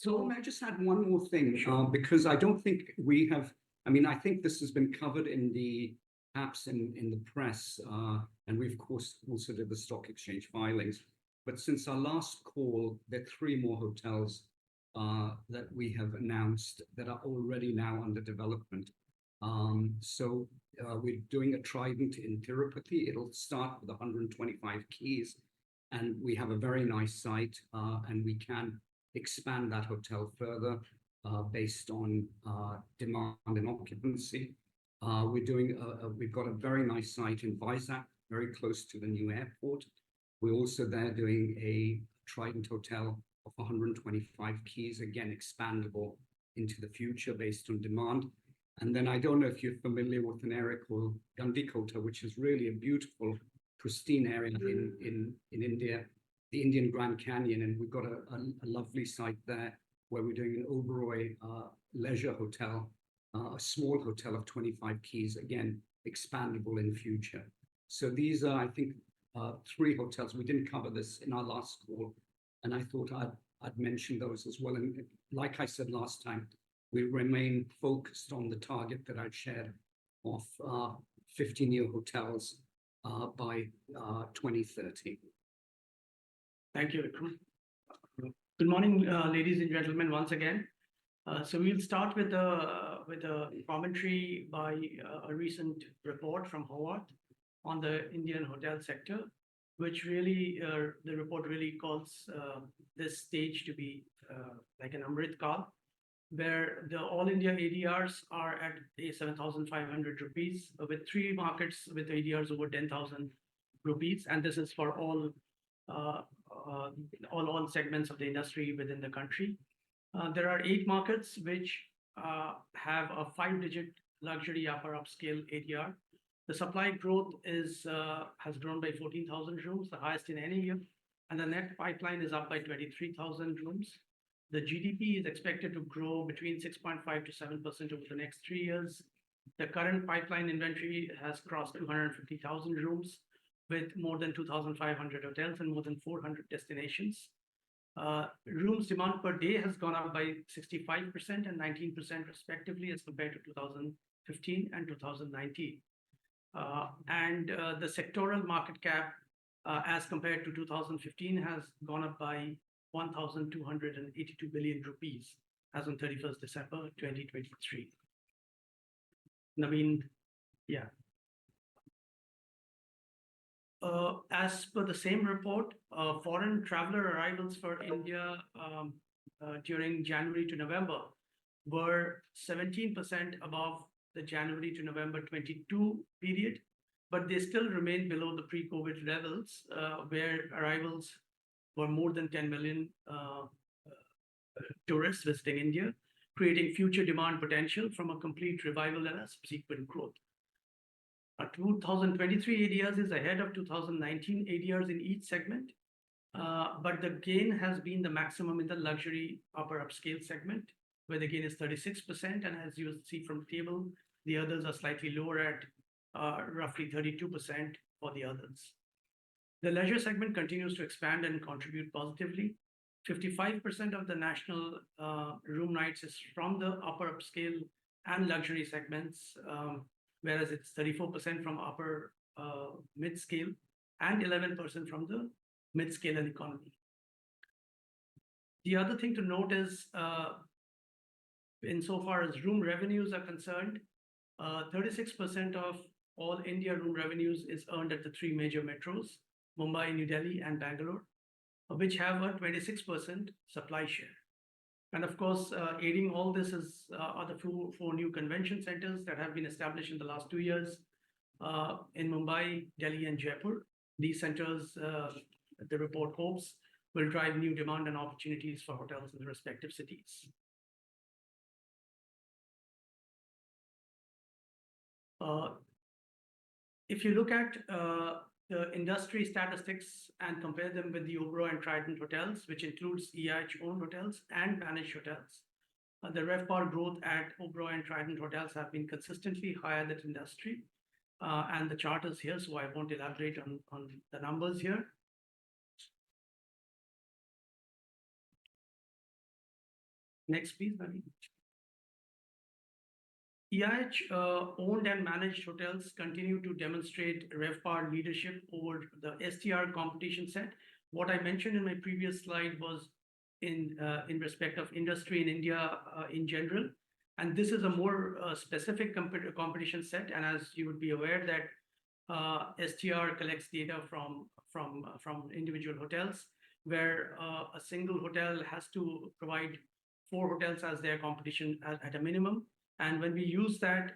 So may I just add one more thing? Sure. Because I don't think we have, I mean, I think this has been covered in the apps in the press, and we, of course, also did the stock exchange filings. But since our last call, there are 3 more hotels that we have announced that are already now under development. We're doing a Trident in Tirupati. It'll start with 125 keys, and we have a very nice site, and we can expand that hotel further based on demand and occupancy. We've got a very nice site in Vizag, very close to the new airport. We're also there doing a Trident hotel of 125 keys, again, expandable into the future based on demand. And then I don't know if you're familiar with an area called Gandikota, which is really a beautiful, pristine area in India, the Indian Grand Canyon. And we've got a lovely site there where we're doing an Oberoi leisure hotel, a small hotel of 25 keys, again, expandable in future. So these are, I think, 3 hotels. We didn't cover this in our last call, and I thought I'd mention those as well. And like I said last time, we remain focused on the target that I'd shared of 50 new hotels by 2030. Thank you, Vikram. Good morning, ladies and gentlemen, once again. So we'll start with a commentary by a recent report from Howard on the Indian hotel sector, which really, the report really calls this stage to be like an Amrit Kal, where the all India ADRs are at 7,500 rupees, with 3 markets with ADRs over 10,000 rupees, and this is for all segments of the industry within the country. There are 8 markets which have a 5-digit luxury upper upscale ADR. The supply growth has grown by 14,000 rooms, the highest in any year, and the net pipeline is up by 23,000 rooms. The GDP is expected to grow between 6.5 to 7% over the next 3 years. The current pipeline inventory has crossed 250,000 rooms, with more than 2,500 hotels and more than 400 destinations. Rooms demand per day has gone up by 65% and 19% respectively as compared to 2015 and 2019. The sectoral market cap as compared to 2015 has gone up by 1,282 billion rupees as on 31st December 2023. Naveen, yeah. As per the same report, foreign traveler arrivals for India during January to November were 17% above the January to November 22 period, but they still remain below the pre-COVID levels, where arrivals were more than 10 million tourists visiting India, creating future demand potential from a complete revival and a subsequent growth. 2023 ADRs is ahead of 2019 ADRs in each segment, but the gain has been the maximum in the luxury upper upscale segment, where the gain is 36%, and as you see from the table, the others are slightly lower at roughly 32% for the others. The leisure segment continues to expand and contribute positively. 55% of the national room nights is from the upper upscale and luxury segments, whereas it's 34% from upper mid-scale and 11% from the mid-scale and economy. The other thing to note is, insofar as room revenues are concerned, 36% of all India room revenues is earned at the 3 major metros, Mumbai, New Delhi, and Bangalore, which have a 26% supply share. And of course, aiding all this are the 4 new convention centers that have been established in the last 2 years in Mumbai, Delhi, and Jaipur. These centers, the report hopes, will drive new demand and opportunities for hotels in the respective cities. If you look at the industry statistics and compare them with the Oberoi and Trident hotels, which includes EIH owned hotels and managed hotels, the RevPAR growth at Oberoi and Trident hotels have been consistently higher than industry. And the chart is here, so I won't elaborate on the numbers here. Next, please, Naveen. EIH owned and managed hotels continue to demonstrate RevPAR leadership over the STR competition set. What I mentioned in my previous slide was in respect of industry in India in general, and this is a more specific competition set. And as you would be aware that STR collects data from individual hotels, where a single hotel has to provide 4 hotels as their competition at a minimum. And when we use that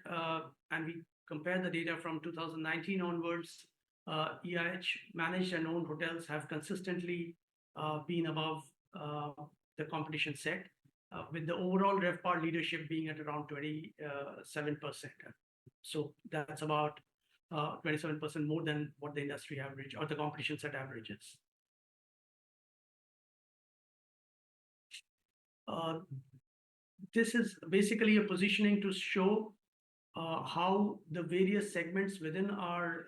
and we compare the data from 2019 onwards, EIH managed and owned hotels have consistently been above the competition set, with the overall RevPAR leadership being at around 27%. So that's about 27% more than what the industry average or the competition set averages. This is basically a positioning to show how the various segments within our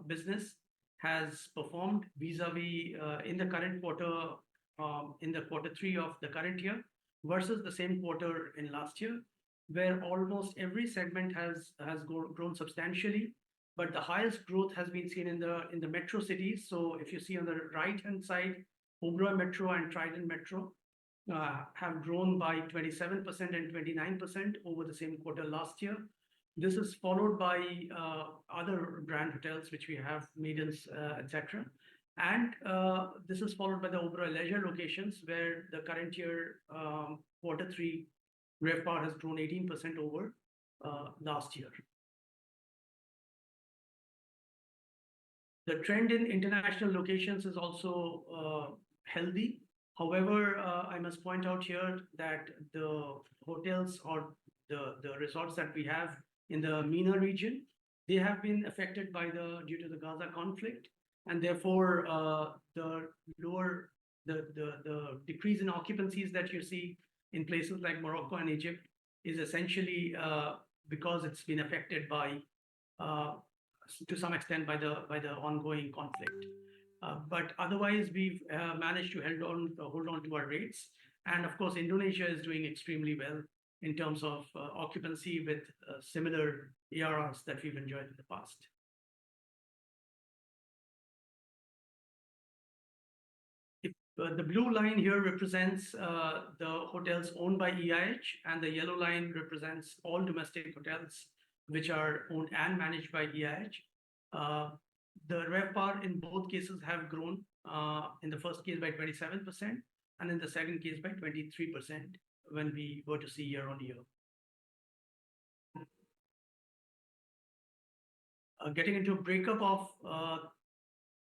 business has performed vis-a-vis in the current quarter, in the Q3 of the current year versus the same quarter in last year, where almost every segment has grown substantially, but the highest growth has been seen in the metro cities. So if you see on the right-hand side, Oberoi Metro and Trident Metro have grown by 27% and 29% over the same quarter last year. This is followed by other brand hotels, which we have, Maidens, etc. And this is followed by the Oberoi Leisure locations, where the current year Q3 RevPAR has grown 18% over last year. The trend in international locations is also healthy. However, I must point out here that the hotels or the resorts that we have in the MENA region, they have been affected by due to the Gaza conflict, and therefore the decrease in occupancies that you see in places like Morocco and Egypt is essentially because it's been affected by to some extent by the ongoing conflict. But otherwise, we've managed to hold on to our rates. And of course, Indonesia is doing extremely well in terms of occupancy with similar ARRs that we've enjoyed in the past. The blue line here represents the hotels owned by EIH, and the yellow line represents all domestic hotels which are owned and managed by EIH. The RevPAR in both cases have grown, in the first case by 27%, and in the second case by 23% when we were to see year on year. Getting into a breakup of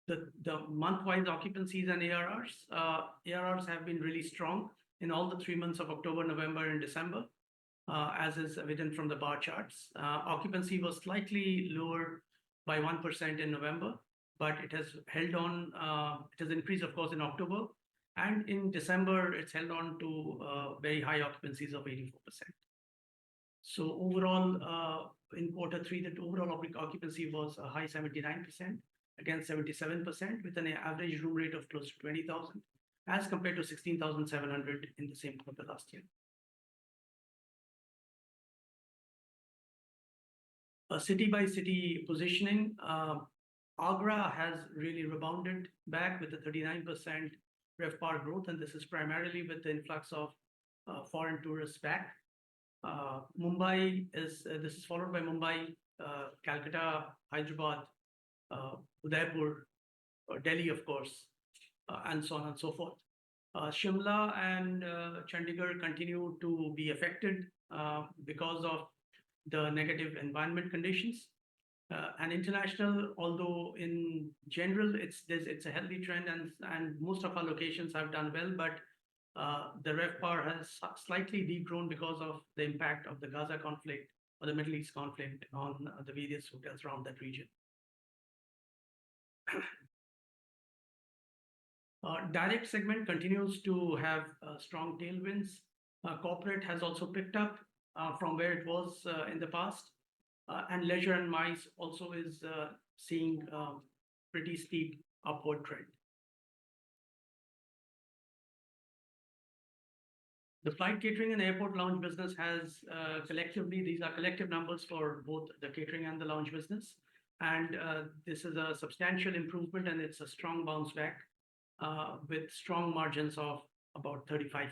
the month-wise occupancies and ARRs. ARRs have been really strong in all the 3 months of October, November, and December, as is evident from the bar charts. Occupancy was slightly lower by 1% in November, but it has held on. It has increased, of course, in October, and in December, it's held on to very high occupancies of 84%. So overall, in Q3, the overall occupancy was a high 79%, against 77%, with an average room rate of close to 20,000, as compared to 16,700 in the same quarter last year. A city-by-city positioning. Agra has really rebounded back with a 39% RevPAR growth, and this is primarily with the influx of foreign tourists back. Mumbai this is followed by Mumbai, Calcutta, Hyderabad, Udaipur, Delhi, of course, and so on and so forth. Shimla and Chandigarh continue to be affected because of the negative environment conditions. And international, although in general it's a healthy trend, and most of our locations have done well, but the RevPAR has slightly degrown because of the impact of the Gaza conflict or the Middle East conflict on the various hotels around that region. Direct segment continues to have strong tailwinds. Corporate has also picked up from where it was in the past, and leisure and MICE also is seeing pretty steep upward trend. The flight catering and airport lounge business has collectively, these are collective numbers for both the catering and the lounge business. And this is a substantial improvement and it's a strong bounce back with strong margins of about 35%.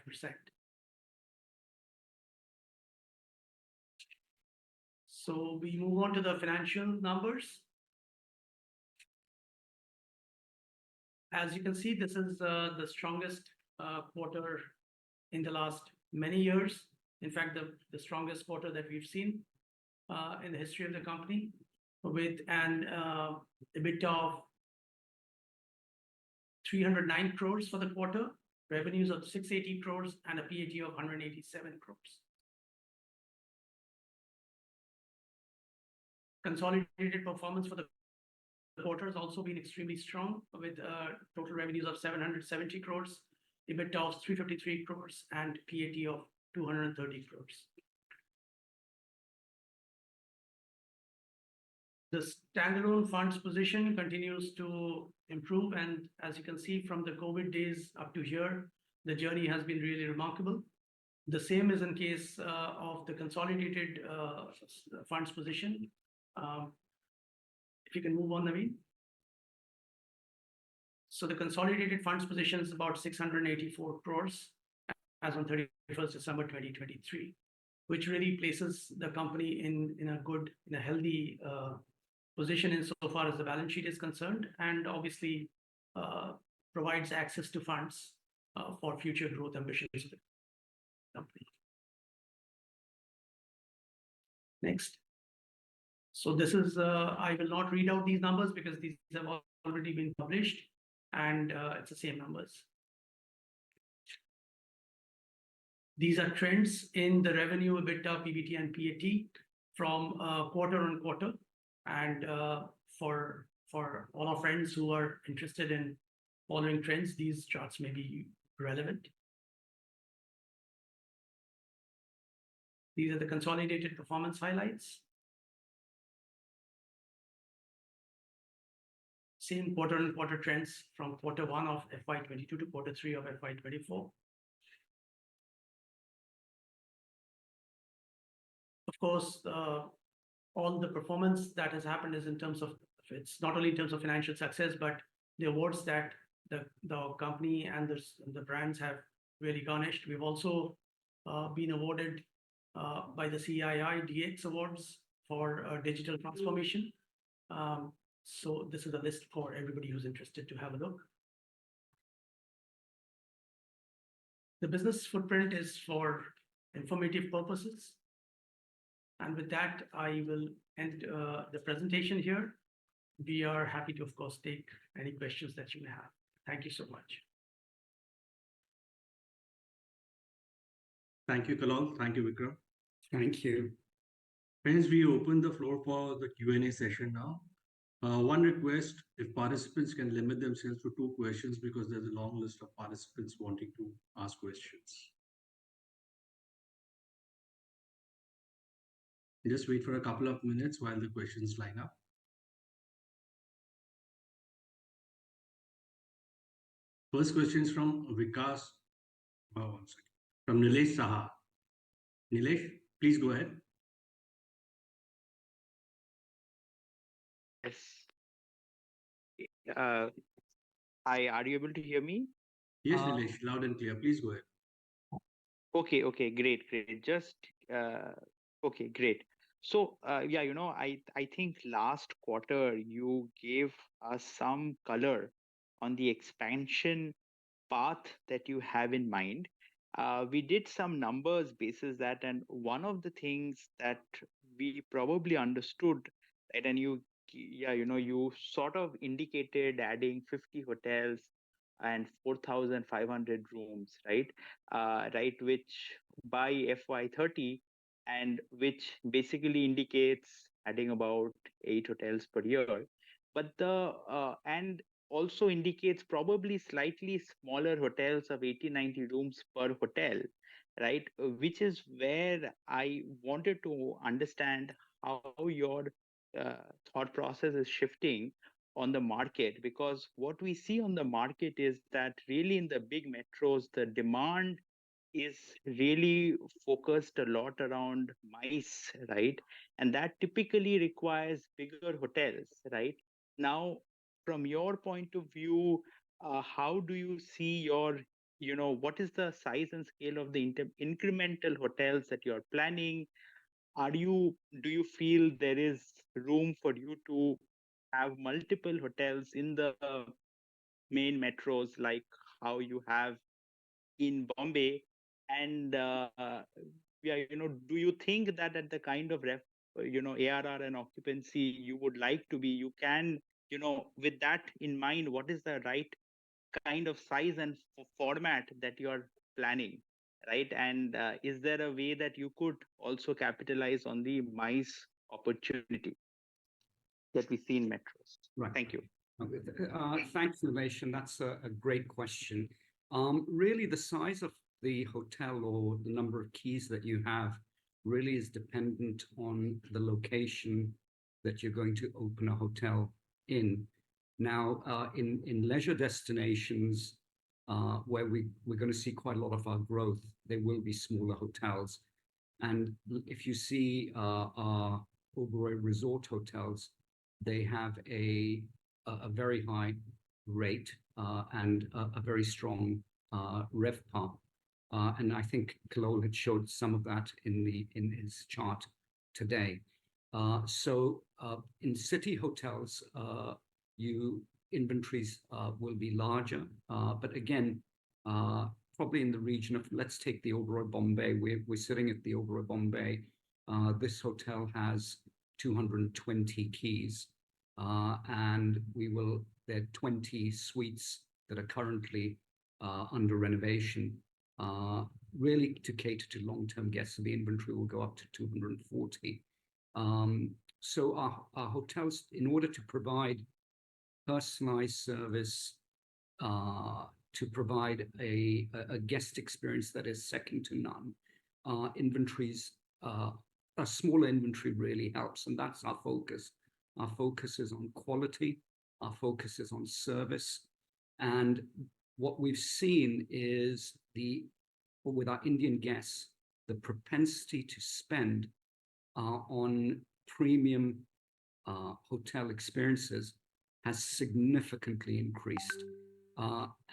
So we move on to the financial numbers. As you can see, this is the strongest quarter in the last many years. In fact, the strongest quarter that we've seen in the history of the company, with an EBITDA of 309 crores for the quarter, revenues of 680 crores, and a PAT of 187 crores. Consolidated performance for the quarter has also been extremely strong, with total revenues of 770 crores, EBITDA of 353 crores, and PAT of 230 crores. The standalone funds position continues to improve, and as you can see from the COVID days up to here, the journey has been really remarkable. The same is in case of the consolidated funds position. If you can move on, Naveen. So the consolidated funds position is about 684 crores as on 31st December 2023, which really places the company in a healthy position insofar as the balance sheet is concerned, and obviously provides access to funds for future growth ambitions of the company. Next. So this is, I will not read out these numbers because these have already been published, and it's the same numbers. These are trends in the revenue, EBITDA, PBT, and PAT from quarter on quarter. And for all our friends who are interested in following trends, these charts may be relevant. These are the consolidated performance highlights. Same quarter on quarter trends from quarter 1 of FY22 to quarter 3 of FY24. Of course, all the performance that has happened is in terms of, it's not only in terms of financial success, but the awards that the company and the brands have really garnished. We've also been awarded by the CII DX Awards for digital transformation. So this is a list for everybody who's interested to have a look. The business footprint is for informative purposes. And with that, I will end the presentation here. We are happy to, of course, take any questions that you may have. Thank you so much. Thank you, Kalal. Thank you, Vikram. Thank you. Friends, we open the floor for the Q&A session now. One request, if participants can limit themselves to 2 questions, because there's a long list of participants wanting to ask questions. Just wait for a couple of minutes while the questions line up. First question is from Vikas, from Nilesh Saha. Nilesh, please go ahead. Yes. Hi, are you able to hear me? Yes, Nilesh, loud and clear. Please go ahead. Okay, great. Just, okay, great. So, yeah, I think last quarter you gave us some color on the expansion path that you have in mind. We did some numbers basis that, and one of the things that we probably understood, right, and you sort of indicated adding 50 hotels and 4,500 rooms, right? Right, which by FY30, and which basically indicates adding about 8 hotels per year. But and also indicates probably slightly smaller hotels of 80-90 rooms per hotel, right? Which is where I wanted to understand how your thought process is shifting on the market, because what we see on the market is that really in the big metros, the demand is really focused a lot around MICE, right? And that typically requires bigger hotels, right? Now, from your point of view, how do you see your, what is the size and scale of the incremental hotels that you're planning? Do you feel there is room for you to have multiple hotels in the main metros like how you have in Bombay? And yeah, do you think that at the kind of ARR and occupancy you would like to be, you can, with that in mind, what is the right kind of size and format that you are planning, right? And is there a way that you could also capitalize on the MICE opportunity that we see in metros? Right. Thank you. Thanks, Nivation. That's a great question. Really, the size of the hotel or the number of keys that you have really is dependent on the location that you're going to open a hotel in. Now, in leisure destinations, where we're going to see quite a lot of our growth, there will be smaller hotels. And if you see our Oberoi resort hotels, they have a very high rate and a very strong RevPAR. And I think Kalol had showed some of that in his chart today. So in city hotels, inventories will be larger, but again, probably in the region of, let's take the Oberoi Bombay. We're sitting at the Oberoi Bombay. This hotel has 220 keys, and there are 20 suites that are currently under renovation, really to cater to long-term guests. So the inventory will go up to 240. So our hotels, in order to provide personalized service, to provide a guest experience that is second to none, a smaller inventory really helps, and that's our focus. Our focus is on quality, our focus is on service, and what we've seen is with our Indian guests, the propensity to spend on premium hotel experiences has significantly increased.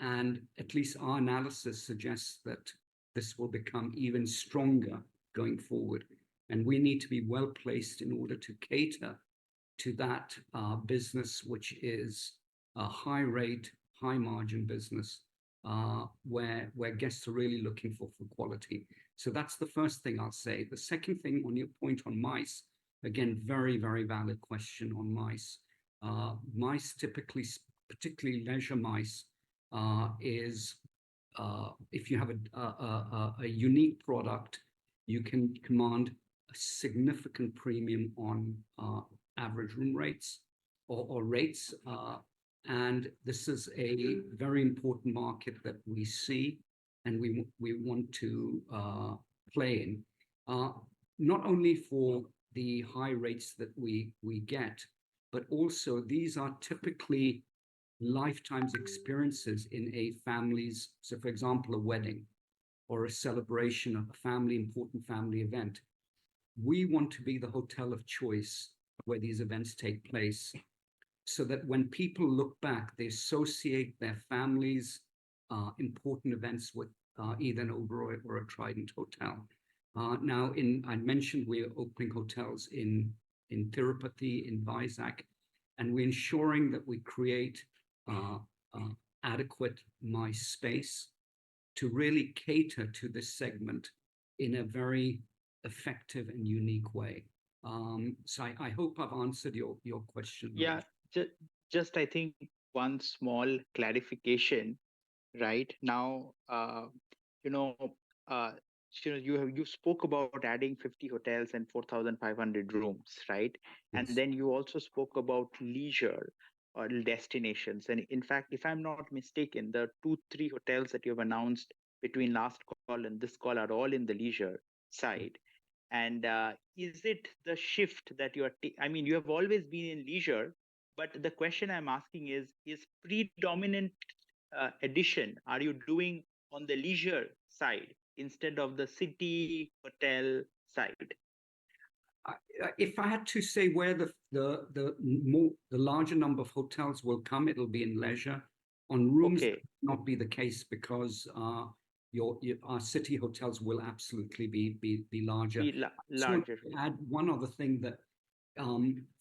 And at least our analysis suggests that this will become even stronger going forward. And we need to be well placed in order to cater to that business, which is a high rate, high margin business, where guests are really looking for quality. So that's the first thing I'll say. The second thing, on your point on MICE, again, very, very valid question on MICE. MICE typically, particularly leisure MICE, is if you have a unique product, you can command a significant premium on average room rates or rates. And this is a very important market that we see and we want to play in. Not only for the high rates that we get, but also these are typically lifetime's experiences in a family's, so for example, a wedding or a celebration of a important family event. We want to be the hotel of choice where these events take place, so that when people look back, they associate their family's important events with either an Oberoi or a Trident hotel. Now, I mentioned we're opening hotels in Tirupati, in Vizag, and we're ensuring that we create adequate MICE space to really cater to this segment in a very effective and unique way. So I hope I've answered your question. Yeah, just I think one small clarification, right? Now, you know, you spoke about adding 50 hotels and 4,500 rooms, right? Yes. And then you also spoke about leisure or destinations. And in fact, if I'm not mistaken, the 3 hotels that you've announced between last call and this call are all in the leisure side. And is it the shift that I mean, you have always been in leisure, but the question I'm asking is predominant addition are you doing on the leisure side? instead of the city hotel side? If I had to say where the larger number of hotels will come, it'll be in leisure. On rooms, Okay. that will not be the case because our city hotels will absolutely be larger. Be Just want larger. to add one other thing that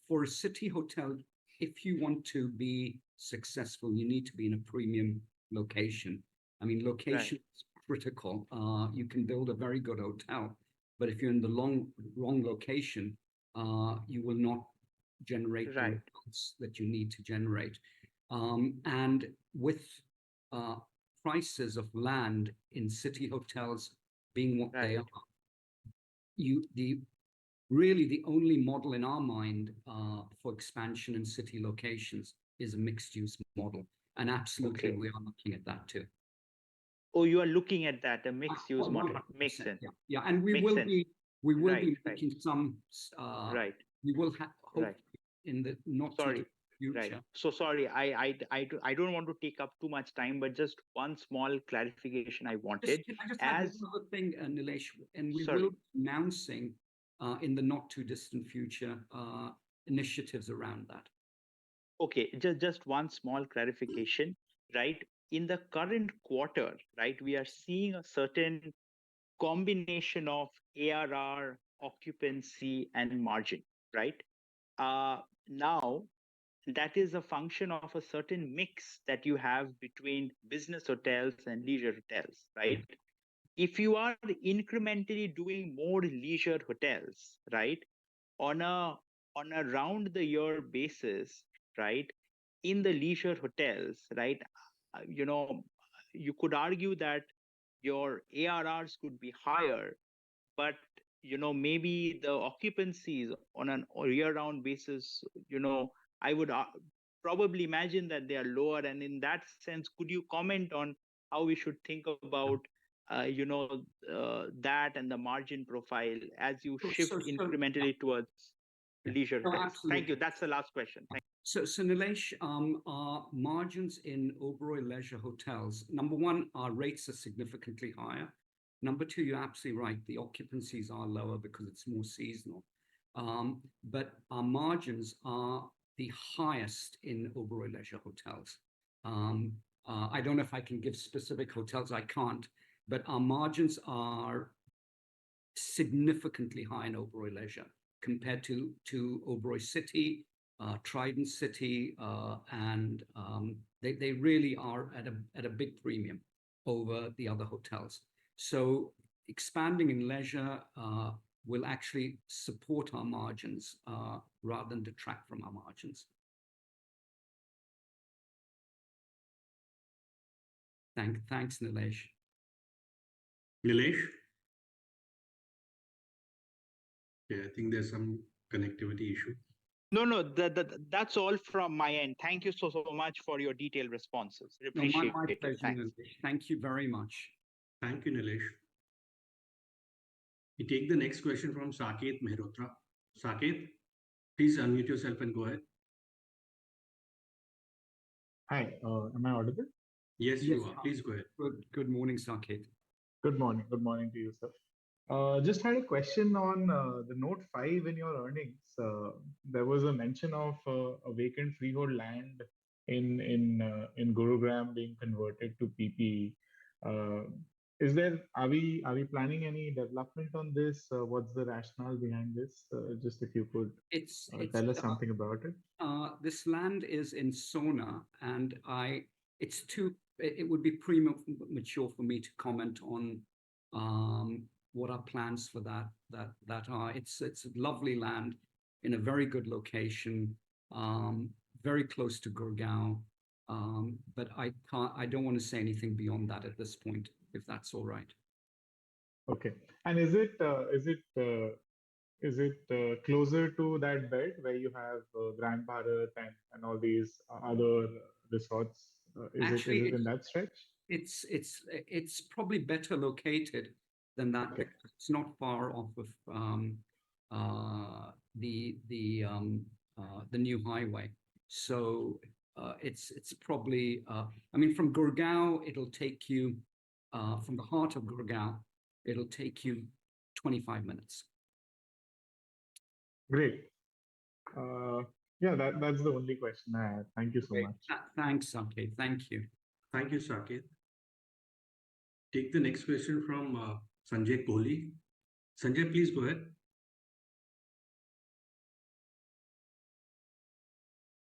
for a city hotel, if you want to be successful, you need to be in a premium location. I mean, location is critical. You can build a very good hotel, but if you're in the wrong location, you will not generate the results that you need to generate. And with prices of land in city hotels being what they are, really the only model in our mind for expansion in city locations is a mixed-use model, and absolutely we are looking at that too. Oh, you are looking at that, a mixed-use model. 100%, Makes sense. Yeah, and we will be making some. We will have hopefully in the not too distant future. Right. So sorry, I don't want to take up too much time, but just one small clarification I wanted. I just add another thing, Nilesh, and we will be announcing in the not too distant future initiatives around that. Okay, just one small clarification, right? In the current quarter, right, we are seeing a certain combination of ARR, occupancy, and margin, right? Now, that is a function of a certain mix that you have between business hotels and leisure hotels, right? If you are incrementally doing more leisure hotels, right, on a round the year basis, right, in the leisure hotels, right, you could argue that your ARRs could be higher, but maybe the occupancies on an year-round basis, I would probably imagine that they are lower. And in that sense, could you comment on how we should think about that and the margin profile as you shift incrementally towards leisure hotels? Absolutely. Thank you. That's the last question. Thank you. So Nilesh, our margins in Oberoi leisure hotels, number one, our rates are significantly higher. Number two, you're absolutely right. The occupancies are lower because it's more seasonal. But our margins are the highest in Oberoi leisure hotels. I don't know if I can give specific hotels. I can't. But our margins are significantly high in Oberoi leisure compared to Oberoi City, Trident City, and they really are at a big premium over the other hotels. So expanding in leisure will actually support our margins rather than detract from our margins. Thanks, Nilesh. Nilesh? Yeah, I think there's some connectivity issue. No, that's all from my end. Thank you so much for your detailed responses. Appreciate my it. pleasure, Thanks. Nilesh. Thank you very much. Thank you, Nilesh. We take the next question from Saket Mehrotra. Saket, please unmute yourself and go ahead. Hi, am I audible? Yes, you are. Please go ahead. Good morning, Saket. Good morning. Good morning to you, sir. Just had a question on the note 5 in your earnings. There was a mention of a vacant freehold land in Gurugram being converted to PPE. Are we planning any development on this? What's the rationale behind this? Just if you could tell us something about it. This land is in Sona, and it would be premature for me to comment on what our plans for that are. It's a lovely land in a very good location, very close to Gurgaon. But I don't want to say anything beyond that at this point, if that's all right. Okay. And is it closer to that belt where you have Grand Bharat and all these other resorts? Is it in that stretch? It's probably better located than that. Okay. It's not far off of the new highway. So it's probably from Gurgaon, it'll take you from the heart of Gurgaon, It'll take you 25 minutes. Great. Yeah, that's the only question I had. Thank you so Great. much. Thanks, Saket. Thank you. Thank you, Saket. Take the next question from Sanjay Kohli. Sanjay, please go ahead.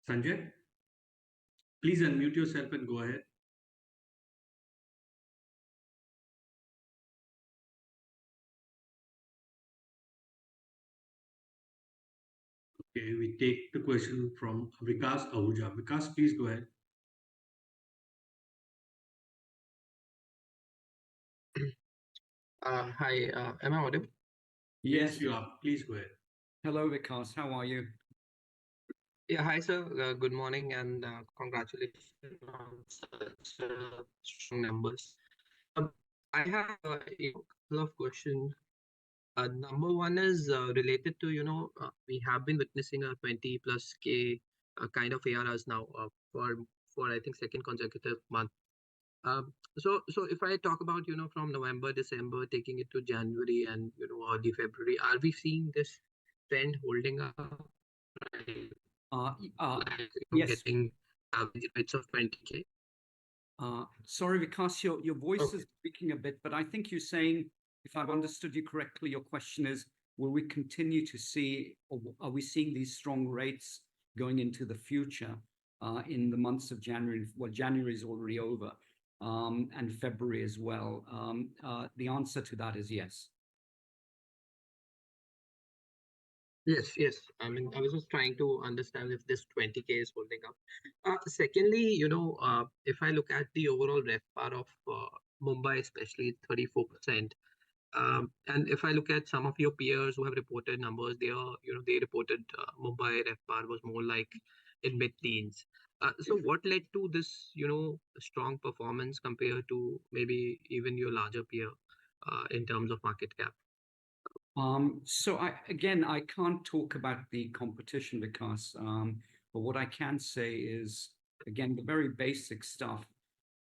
Sanjay, please unmute yourself and go ahead. Okay, we take the question from Vikas Ahuja. Vikas, please go ahead. Hi, am I audible? Yes, you are. Please go ahead. Hello, Vikas. How are you? Yeah, hi, sir. Good morning and congratulations on such strong numbers. I have a couple of questions. Number one is related to, we have been witnessing a 20 plus K kind of ARRs now for I think second consecutive month. So if I talk about, from November, December, taking it to January and, early February, are we seeing this trend holding up? Yes. Getting average rates of 20K? Sorry, Vikas, your voice is speaking a bit, but I think you're saying, if I've understood you correctly, your question is, will we continue to see, or are we seeing these strong rates going into the future in the months of January? Well, January is already over, and February as well. The answer to that is yes. Yes. I mean, I was just trying to understand if this 20K is holding up. Secondly, if I look at the overall RevPAR of Mumbai, especially 34%, and if I look at some of your peers who have reported numbers, they reported Mumbai RevPAR was more like in mid-teens. So what led to this, strong performance compared to maybe even your larger peer in terms of market cap? So I can't talk about the competition because, but what I can say is, again, the very basic stuff.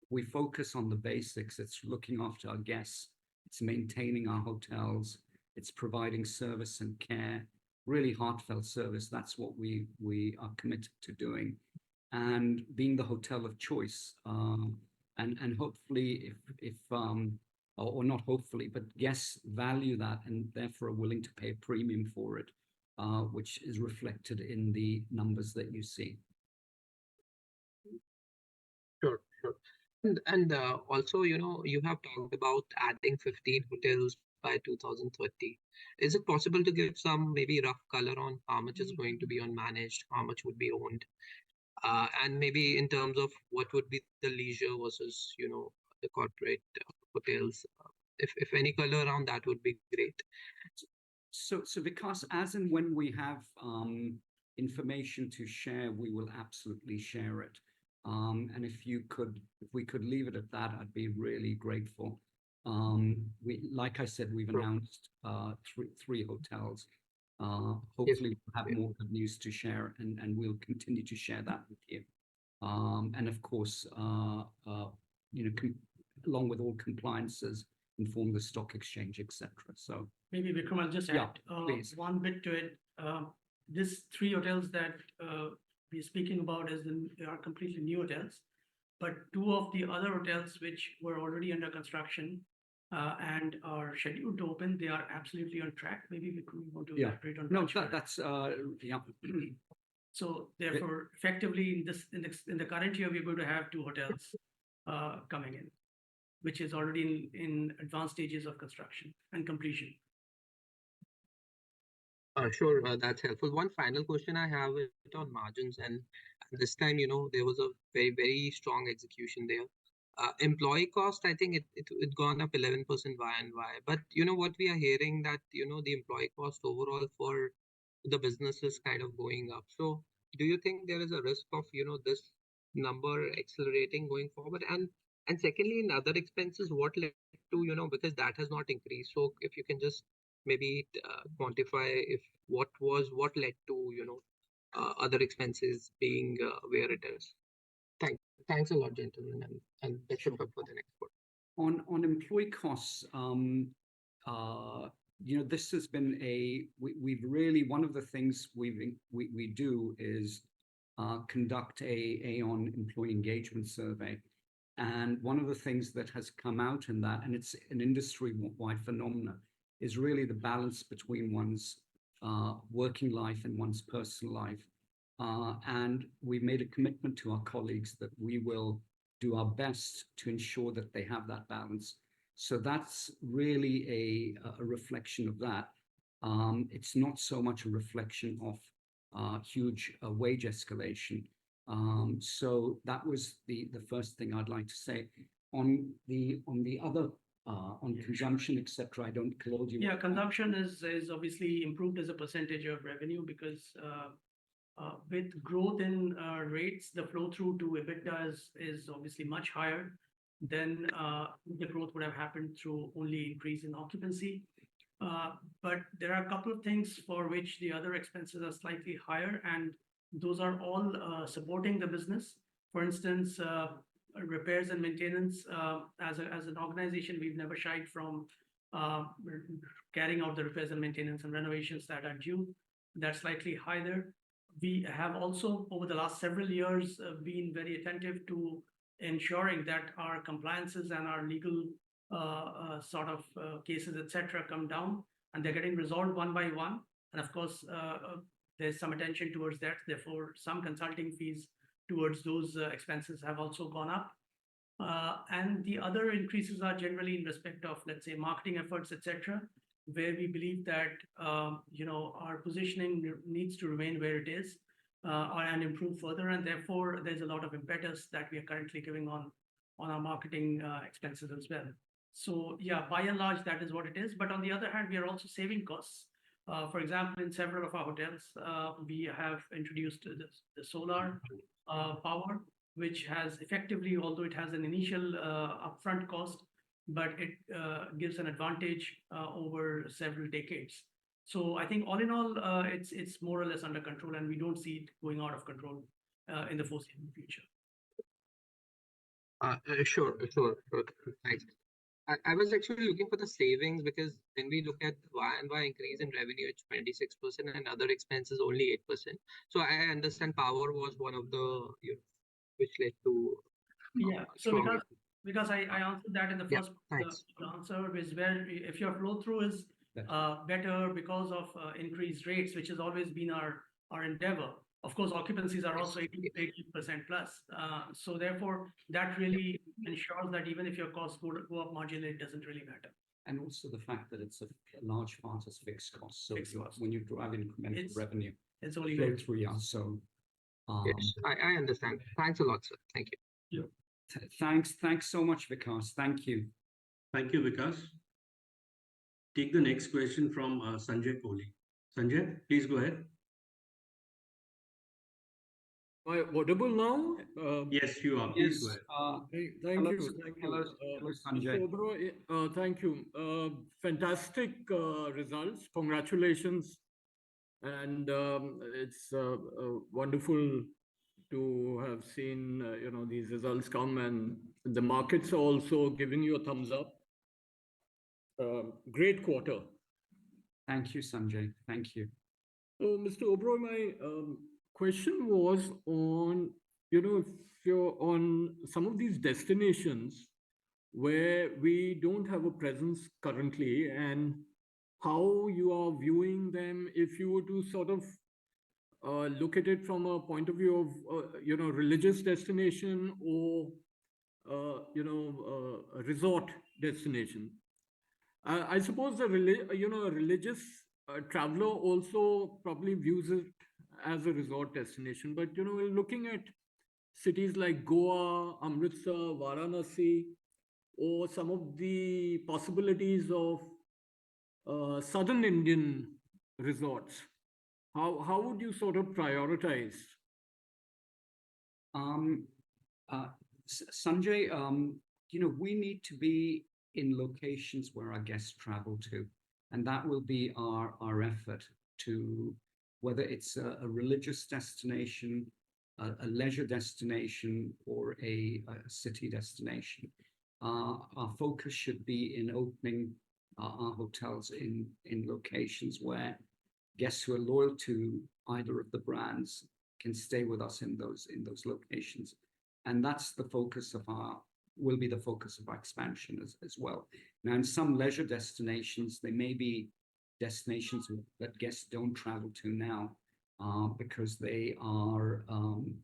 We focus on the basics. It's looking after our guests. It's maintaining our hotels. It's providing service and care, really heartfelt service. That's what we are committed to doing, and being the hotel of choice. And hopefully, if or not hopefully, but guests value that and therefore are willing to pay a premium for it, which is reflected in the numbers that you see. Sure. And also, you have talked about adding 15 hotels by 2030. Is it possible to give some maybe rough color on how much is going to be on managed, how much would be owned, and maybe in terms of what would be the leisure versus, the corporate hotels? If any color around that would be great. So because as and when we have information to share, we will absolutely share it. And if we could leave it at that, I'd be really grateful. Like I said, we've announced three hotels. Hopefully we'll have more good news to share, and we'll continue to share that with you. And of course, along with all compliances, inform the stock exchange, etc. So maybe Vikram, I'll just add one bit to it. These three hotels that we're speaking about are completely new hotels, but two of the other hotels which were already under construction and are scheduled to open, they are absolutely on track. Maybe Vikram, you want to elaborate on that? No, that's yeah. So therefore, effectively, in the current year, we're going to have two hotels coming in, which is already in advanced stages of construction and completion. Sure, that's helpful. One final question I have is on margins, and this time, there was a very, very strong execution there. Employee cost, I think it gone up 11% Y and Y. But what we are hearing that the employee cost overall for the business is kind of going up. So do you think there is a risk of this number accelerating going forward? And secondly, in other expenses, what led to because that has not increased. So if you can just maybe quantify what led to other expenses being where it is. Thanks a lot, gentlemen, and best of luck for the next quarter. On employee costs, this has been we've really, one of the things we do is conduct a Aon employee engagement survey. And one of the things that has come out in that, and it's an industry-wide phenomenon, is really the balance between one's working life and one's personal life. And we've made a commitment to our colleagues that we will do our best to ensure that they have that balance. So that's really a reflection of that. It's not so much a reflection of huge wage escalation. So that was the first thing I'd like to say. On the other on consumption, etc. I don't, Claude, Yeah, consumption is obviously improved as a percentage of revenue because with growth in rates, the flow through to EBITDA is obviously much higher than the growth would have happened through only increase in occupancy. But there are a couple of things for which the other expenses are slightly higher, and those are all supporting the business. For instance, repairs and maintenance. As an organization, we've never shied from carrying out the repairs and maintenance and renovations that are due. That's slightly higher. We have also, over the last several years, been very attentive to ensuring that our compliances and our legal sort of cases, etc., come down, and they're getting resolved one by one. And of course, there's some attention towards that. Therefore, some consulting fees towards those expenses have also gone up. And the other increases are generally in respect of, let's say, marketing efforts, etc., where we believe that our positioning needs to remain where it is and improve further. And therefore, there's a lot of impetus that we are currently giving on our marketing expenses as well. So yeah, by and large, that is what it is. But on the other hand, we are also saving costs. For example, in several of our hotels, we have introduced the solar power, which has effectively, although it has an initial upfront cost, but it gives an advantage over several decades. So I think all in all, it's more or less under control, and we don't see it going out of control in the foreseeable future. Sure. Thanks. I was actually looking for the savings, because when we look at Y&Y increase in revenue, it's 26%, and other expenses only 8%. So I understand power was one of the which led to So because I answered that in the first answer, is where if your flow through is better because of increased rates, which has always been our endeavor. Of course, occupancies are also 80% plus. So therefore, that really ensures that even if your costs go up marginally, it doesn't really matter. And also the fact that it's a large part is fixed costs. So when you drive incremental revenue, it's only flow through. Yeah. So yes, I understand. Thanks a lot, sir. Thank you. Thanks so much, Vikas. Thank you. Thank you, Vikas. Take the next question from Sanjay Kohli. Sanjay, please go ahead. Am I audible now? Yes, you are. Please go ahead. Thank you. Hello, Sanjay. Mr. Oberoi, thank you. Fantastic results. Congratulations. And it's wonderful to have seen these results come, and the markets are also giving you a thumbs up. Great quarter. Thank you, Sanjay. Thank you. So, Mr. Oberoi, my question was on, if you're on some of these destinations where we don't have a presence currently, and how you are viewing them, if you were to sort of look at it from a point of view of, religious destination or, a resort destination. I suppose a religious traveler also probably views it as a resort destination. But, we're looking at cities like Goa, Amritsar, Varanasi, or some of the possibilities of southern Indian resorts. How would you sort of prioritize? Sanjay, we need to be in locations where our guests travel to, and that will be our effort to, whether it's a religious destination, a leisure destination, or a city destination. Our focus should be in opening our hotels in locations where guests who are loyal to either of the brands can stay with us in those locations, and that's the focus of will be the focus of our expansion as well. Now, in some leisure destinations, they may be destinations that guests don't travel to now because they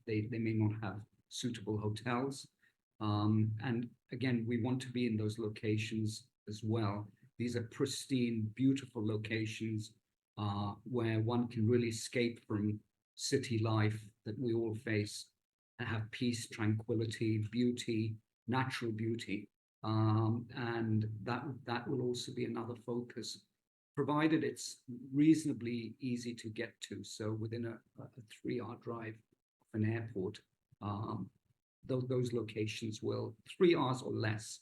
may not have suitable hotels. And again, we want to be in those locations as well. These are pristine, beautiful locations where one can really escape from city life that we all face and have peace, tranquility, beauty, natural beauty. And that will also be another focus, provided it's reasonably easy to get to. So within a 3-hour drive of an airport, those locations will 3 hours or less.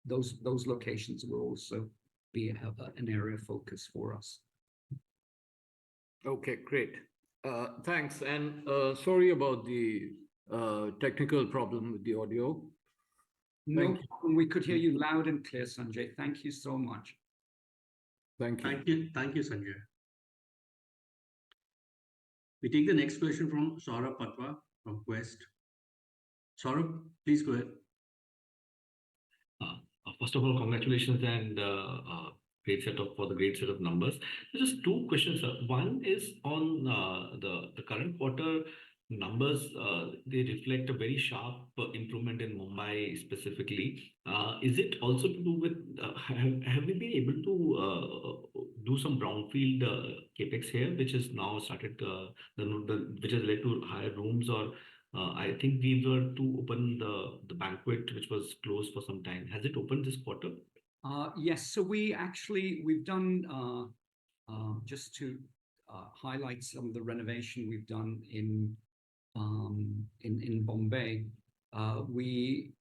Those locations will also be an area of focus for us. Okay, great. Thanks. And sorry about the technical problem with the audio. No problem. We could hear you loud and clear, Sanjay. Thank you so much. Thank you. Thank you, Sanjay. We take the next question from Saurabh Patwa from Quest. Saurabh, please go ahead. First of all, congratulations and for the great set of numbers. Just two questions, sir. One is on the current quarter numbers. They reflect a very sharp improvement in Mumbai specifically. Is it also to do with have we been able to do some brownfield capex here, which has now started which has led to higher rooms, or I think we were to open the banquet, which was closed for some time. Has it opened this quarter? Yes. So we've done just to highlight some of the renovation we've done in Bombay. We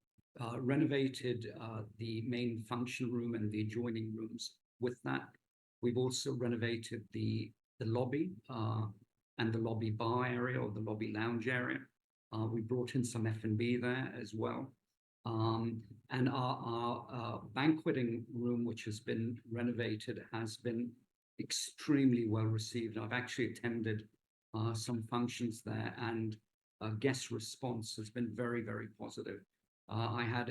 renovated the main function room and the adjoining rooms. With that, we've also renovated the lobby and the lobby bar area or the lobby lounge area. We brought in some F&B there as well. And our banqueting room, which has been renovated, has been extremely well received. I've actually attended some functions there, and guest response has been very, very positive. I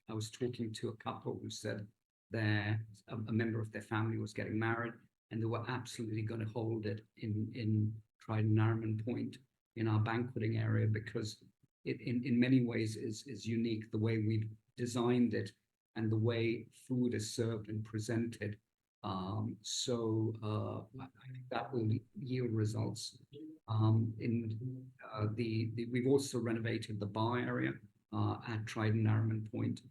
was talking to a couple who said a member of their family was getting married, and they were absolutely going to hold it in Trident Nariman Point in our banqueting area, because it in many ways is unique, the way we've designed it and the way food is served and presented. So I think that will yield results. We've also renovated the bar area at Trident Nariman Point.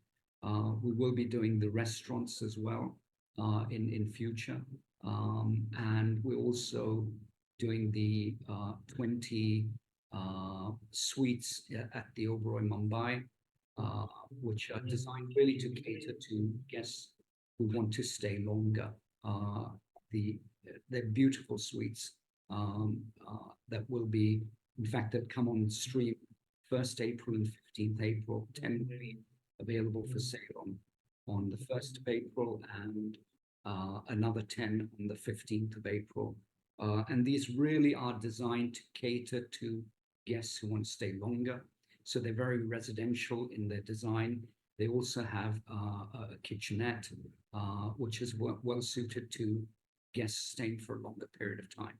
We will be doing the restaurants as well in future, and we're also doing the 20 suites at the Oberoi Mumbai, which are designed really to cater to guests who want to stay longer. They're beautiful suites that will be, in fact, that come on stream 1st April and 15th April. 10 will be available for sale on the 1st of April and another 10 on the 15th of April. And these really are designed to cater to guests who want to stay longer. So they're very residential in their design. They also have a kitchenette, which is well suited to guests staying for a longer period of time.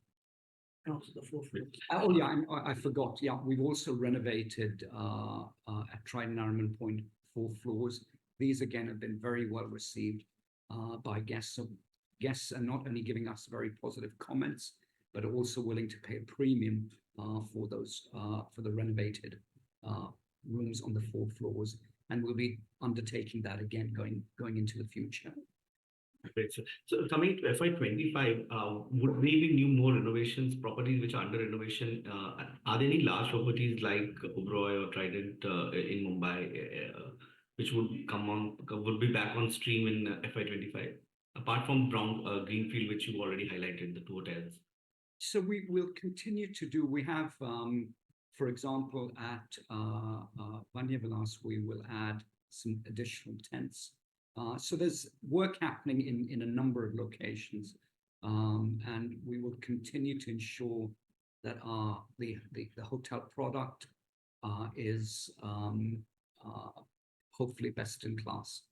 And also the floor. Oh yeah, I forgot. Yeah, we've also renovated at Trident Nariman Point 4 floors. These again have been very well received by guests. So guests are not only giving us very positive comments, but are also willing to pay a premium for the renovated rooms on the 4 floors, and we'll be undertaking that again going into the future. Great. So coming to FY25, would we be new more renovations, properties which are under renovation? Are there any large properties like Oberoi or Trident in Mumbai which would be back on stream in FY25? Apart from Greenfield, which you already highlighted, the 2 hotels. So we will continue to do. We have, for example, at Banya Vilas, we will add some additional tents So there's work happening in a number of locations, and we will continue to ensure that the hotel product is hopefully best in class.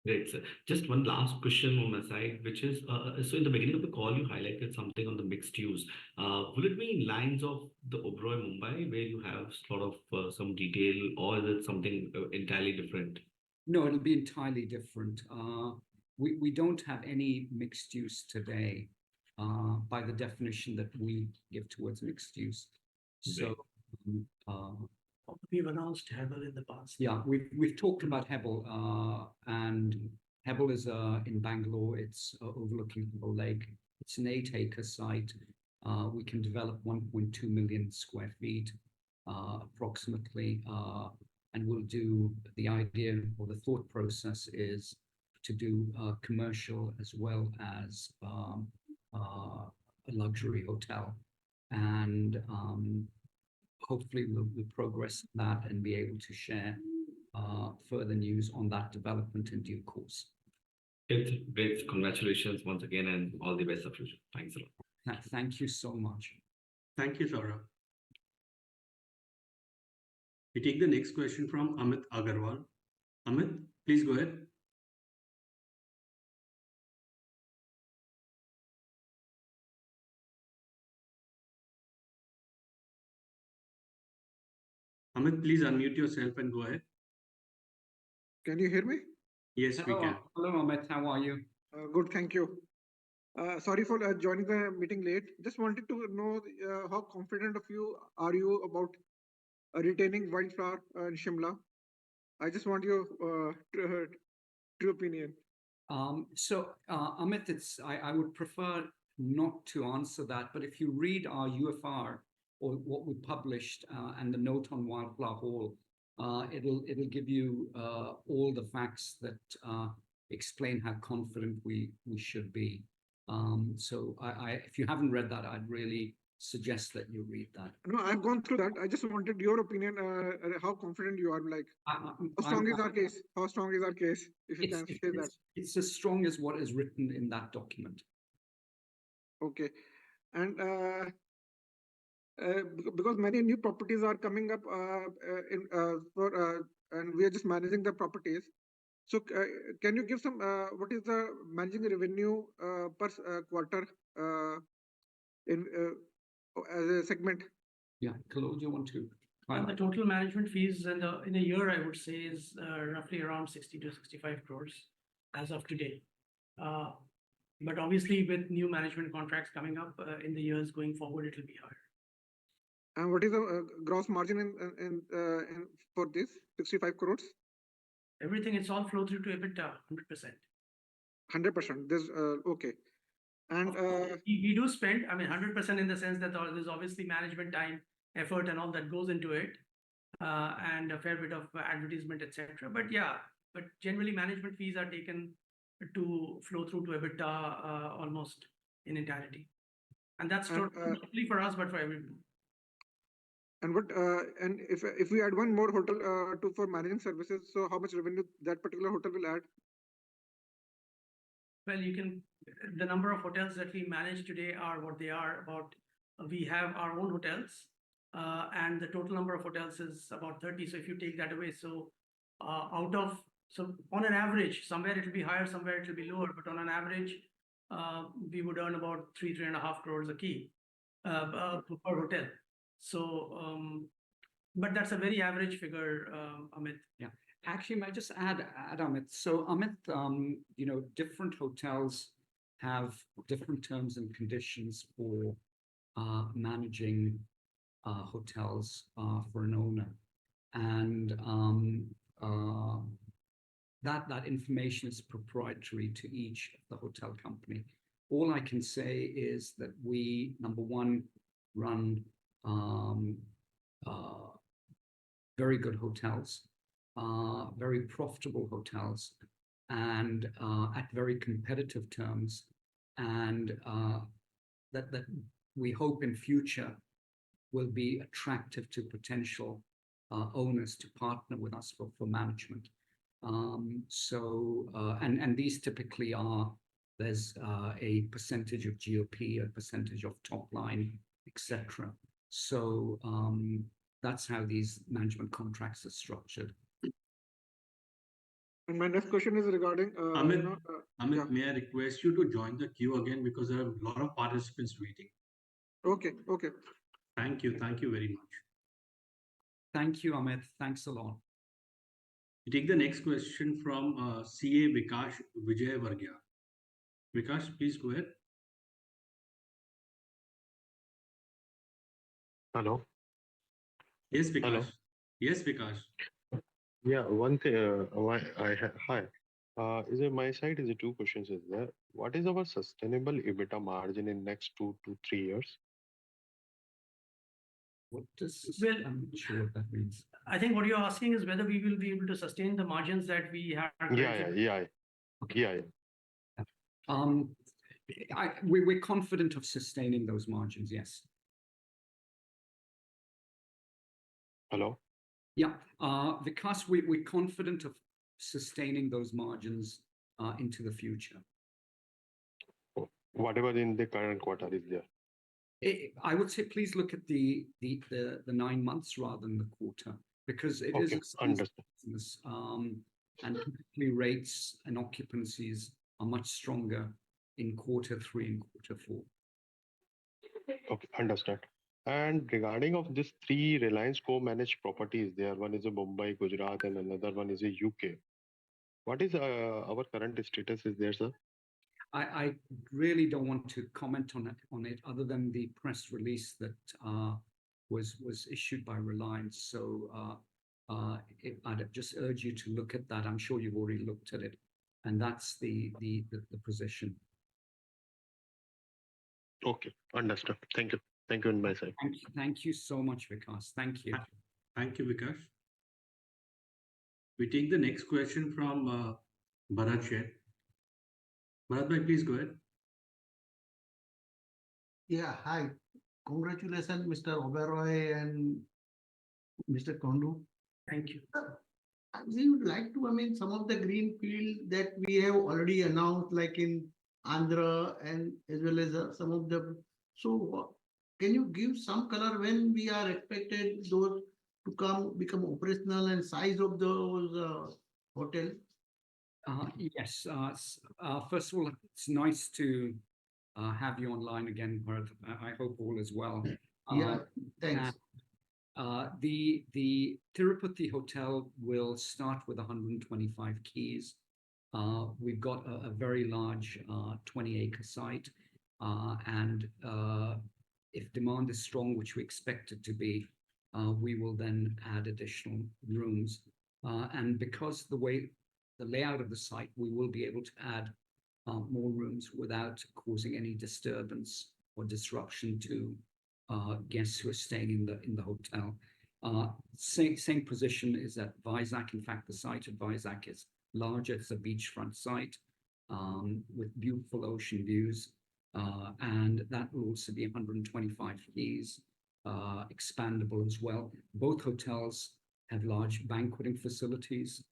Great, sir. Just one last question on my side, which is, so in the beginning of the call, you highlighted something on the mixed use. Will it be in lines of the Oberoi Mumbai, where you have sort of some detail, or is it something entirely different? No, it'll be entirely different. We don't have any mixed use today, by the definition that we give towards mixed use. So, we've announced Hebel in the past. yeah, we've talked about Hebel, and Hebel is in Bangalore. It's overlooking the lake. It's an 8-acre site. We can develop 1.2 million square feet, approximately. And we'll do, the idea or the thought process is to do commercial as well as a luxury hotel. And hopefully we'll progress that and be able to share further news on that development in due course. Great, great. Congratulations once again, and all the best of future. Thanks a lot. Thank you so much. Thank you, Saurabh. We take the next question from Amit Agarwal. Amit, please go ahead. Amit, please unmute yourself and go ahead. Can you hear me? Yes, we can. Hello, Amit. How are you? Good, thank you. Sorry for joining the meeting late. Just wanted to know how confident of you are you about retaining Wildflower in Shimla? I just want your true opinion. Amit, I would prefer not to answer that, but if you read our UFR or what we published and the note on Wildflower Hall, it'll give you all the facts that explain how confident we should be. So if you haven't read that, I'd really suggest that you read that. No, I've gone through that. I just wanted your opinion. How confident you are? Like, how strong is our case? How strong is our case? If you can say that. It's as strong as what is written in that document. Okay, and because many new properties are coming up and we are just managing the properties. So can you give some what is the managing revenue per quarter in as a segment? Yeah, Kalo, do you want to? The total management fees in a year, I would say, is roughly around 60 to 65 crores as of today. But obviously, with new management contracts coming up in the years going forward, it will be higher. And what is the gross margin in for this 65 crores? Everything, it's all flow through to EBITDA, 100%. 100%. This okay. And we do spend, I mean, 100% in the sense that there's obviously management time, effort, and all that goes into it, and a fair bit of advertisement, etc. But yeah, but generally management fees are taken to flow through to EBITDA almost in entirety, and that's not only for us but for everyone. And what and if we add one more hotel for managing services, so how much revenue that particular hotel will add? Well, the number of hotels that we manage today are what they are. We have our own hotels, and the total number of hotels is about 30. So if you take that away, so on an average, somewhere it will be higher, somewhere it will be lower, but on an average, we would earn about 3.5 crores a key per hotel. So, but that's a very average figure, Amit. Yeah. Actually, I just add Amit. So Amit, different hotels have different terms and conditions for managing hotels for an owner, and that information is proprietary to each of the hotel company. All I can say is that we, number one, run very good hotels. Very profitable hotels, and at very competitive terms, and that we hope in future will be attractive to potential owners to partner with us for management. And these typically are, there's a percentage of GOP, a percentage of top line, etc. So that's how these management contracts are structured. And my next question is regarding, Amit, Amit, yeah. may I request you to join the queue again because there are a lot of participants waiting. Okay, okay. Thank you very much. Thank you, Amit. Thanks a lot. We take the next question from CA Vikash Vijayvargya. Vikash, please go ahead. Hello. Yes, Vikash. Hello. Yes, Vikash. Yeah, one thing. Hi. Is it my side? Is it two questions? Is there? What is our sustainable EBITDA margin in next 2 to 3 years? What does Well, I'm not sure what that means. I think what you're asking is whether we will be able to sustain the margins that we have. Yeah. We're confident of sustaining those margins, yes. Hello. Yeah, because we're confident of sustaining those margins into the future. Whatever in the current quarter is there. I would say please look at the 9 months rather than the quarter, because it is a understood. business, and typically rates and occupancies are much stronger in quarter 3 and quarter 4. Okay, understood. And regarding of these 3 Reliance co-managed properties, there one is a Mumbai, Gujarat, and another one is a UK. What is our current status is there, sir? I really don't want to comment on it other than the press release that was issued by Reliance. So I'd just urge you to look at that. I'm sure you've already looked at it, and that's the position. Okay, understood. Thank you. Thank you on my side. Thank you so much, Vikas. Thank you. Thank you, Vikash. We take the next question from Bharat Sheth. Bharat, please go ahead. Yeah, hi. Congratulations, Mr. Oberoi and Mr. Kondu. Thank you. We would like to, some of the greenfield that we have already announced, like in Andhra and as well as some of the. So, can you give some color when we are expected those to become operational and size of those hotels? Yes. First of all, it's nice to have you online again, Bharat. I hope all is well. Yeah, thanks. The Tirupati hotel will start with 125 keys. We've got a very large 20-acre site, and if demand is strong, which we expect it to be, we will then add additional rooms. And because the layout of the site, we will be able to add more rooms without causing any disturbance or disruption to guests who are staying in the hotel. Same position is at Vizag. In fact, the site at Vizag is larger. It's a beachfront site with beautiful ocean views, and that will also be 125 keys, expandable as well. Both hotels have large banqueting facilities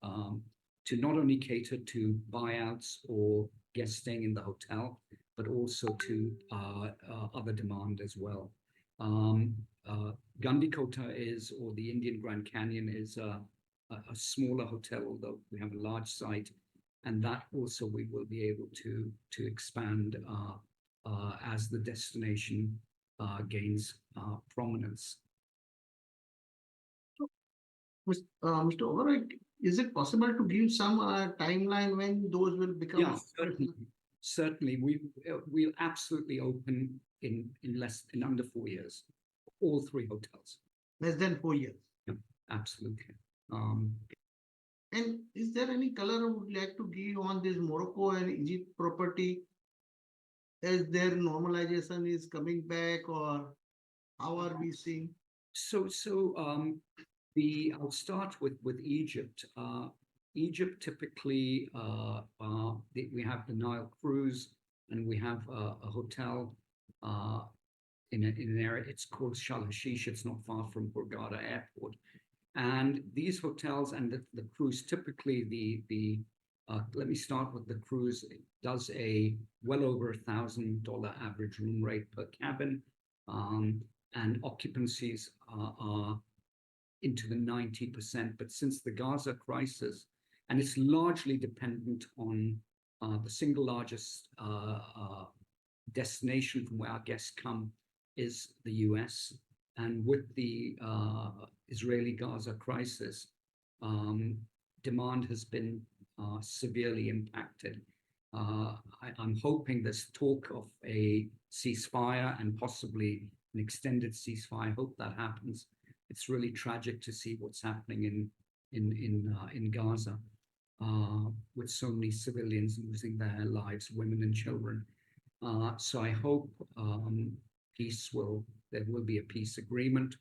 to not only cater to buyouts or guests staying in the hotel, but also to other demand as well. Gandikota or the Indian Grand Canyon is a smaller hotel, although we have a large site, and that also we will be able to expand as the destination gains prominence. Mr. Oberoi, is it possible to give some timeline when those will become? Yeah, certainly. We'll absolutely open in under 4 years, all 3 hotels. Less than 4 years. Yeah, absolutely. And is there any color you would like to give on this Morocco and Egypt property as their normalization is coming back, or how are we seeing? I'll start with Egypt. Egypt typically, we have the Nile cruise, and we have a hotel in an area. It's called Shal Hashish. It's not far from Hurghada Airport, And these hotels and the cruise, typically let me start with the cruise. It does a well over $1,000 average room rate per cabin, and occupancies are into the 90%. But since the Gaza crisis, and it's largely dependent on the single largest destination from where our guests come is the US. And with the Israeli-Gaza crisis, demand has been severely impacted. I'm hoping there's talk of a ceasefire and possibly an extended ceasefire. I hope that happens. It's really tragic to see what's happening in Gaza, with so many civilians losing their lives, women and children. So I hope there will be a peace agreement,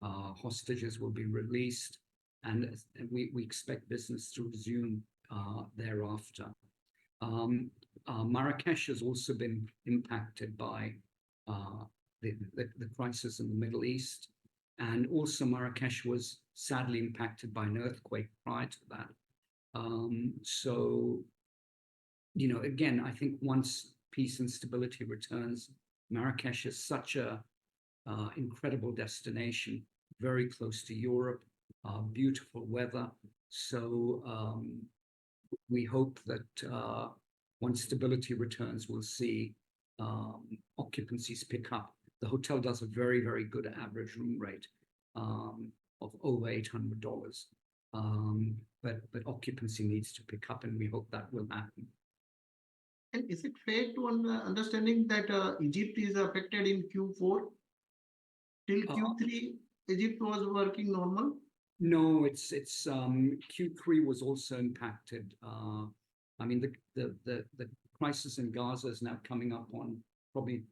hostages will be released, and we expect business to resume thereafter. Marrakesh has also been impacted by the crisis in the Middle East, and also Marrakesh was sadly impacted by an earthquake prior to that. So, again, I think once peace and stability returns, Marrakesh is such a incredible destination, very close to Europe, beautiful weather. So we hope that once stability returns, we'll see occupancies pick up. The hotel does a very, very good average room rate of over $800. But occupancy needs to pick up, and we hope that will happen. And is it fair to understanding that Egypt is affected in Q4? Till Q3, Egypt was working normal? No, it's Q3 was also impacted. I mean, the crisis in Gaza is now coming up on probably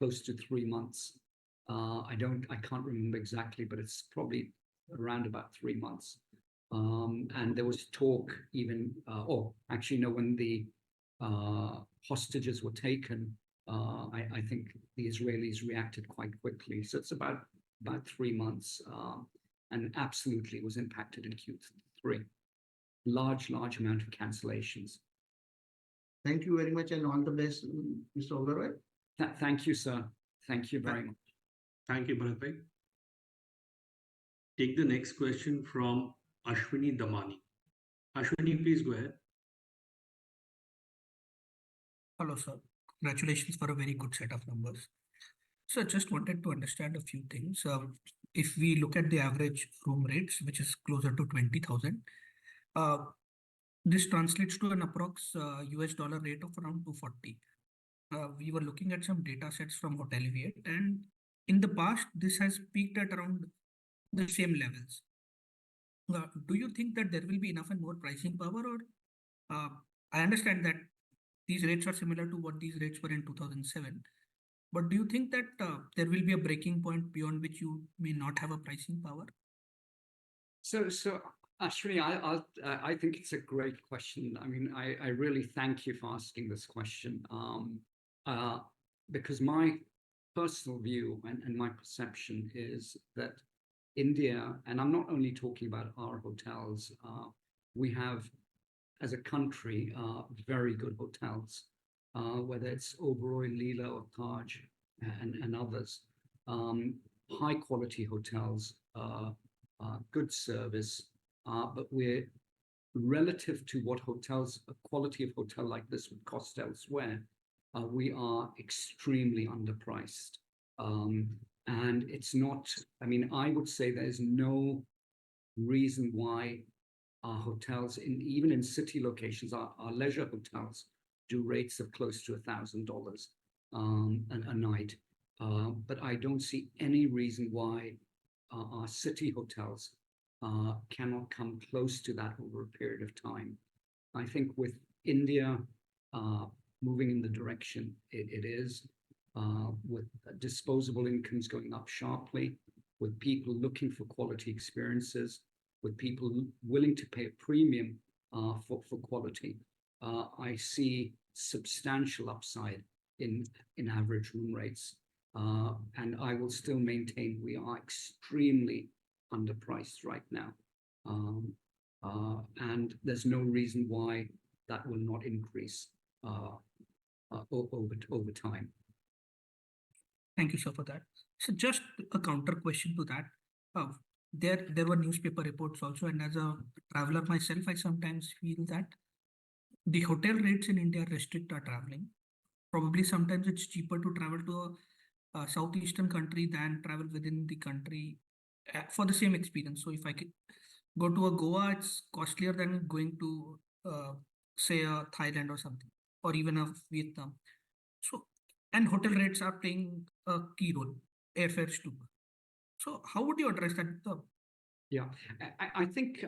close to 3 months. I can't remember exactly, but it's probably around about 3 months. And there was talk even, when the hostages were taken, I think the Israelis reacted quite quickly. So it's about 3 months, and absolutely was impacted in Q3. Large amount of cancellations. Thank you very much, and all the best, Mr. Oberoi. Thank you, sir. Thank you very much. Thank you, Bharat Bhai. Take the next question from Ashwini Damani. Ashwini, please go ahead. Hello, sir. Congratulations for a very good set of numbers. So I just wanted to understand a few things. If we look at the average room rates, which is closer to 20,000, this translates to an approx US dollar rate of around 240. We were looking at some data sets from Hoteliviate, and in the past, this has peaked at around the same levels. Do you think that there will be enough and more pricing power, or I understand that these rates are similar to what these rates were in 2007, but do you think that there will be a breaking point beyond which you may not have a pricing power? So Ashwini, I think it's a great question. I mean, I really thank you for asking this question, because my personal view and my perception is that India, and I'm not only talking about our hotels, we have, as a country, very good hotels, whether it's Oberoi, Leela, or Taj, and others. High quality hotels, good service, but we're relative to what a quality of hotel like this would cost elsewhere, we are extremely underpriced. And it's not, I mean, I would say there's no reason why our hotels, even in city locations, our leisure hotels do rates of close to $1,000 a night. But I don't see any reason why our city hotels cannot come close to that over a period of time. I think with India moving in the direction it is, with disposable incomes going up sharply, with people looking for quality experiences, with people willing to pay a premium for quality, I see substantial upside in average room rates. And I will still maintain we are extremely underpriced right now. And there's no reason why that will not increase over time. Thank you, sir, for that. So just a counter question to that. There were newspaper reports also, and as a traveler myself, I sometimes feel that the hotel rates in India restrict our traveling. Probably sometimes it's cheaper to travel to a southeastern country than travel within the country for the same experience. So if I could go to a Goa, it's costlier than going to say a Thailand or something, or even a Vietnam. So, and hotel rates are playing a key role, airfares too. So how would you address that? Yeah, I think,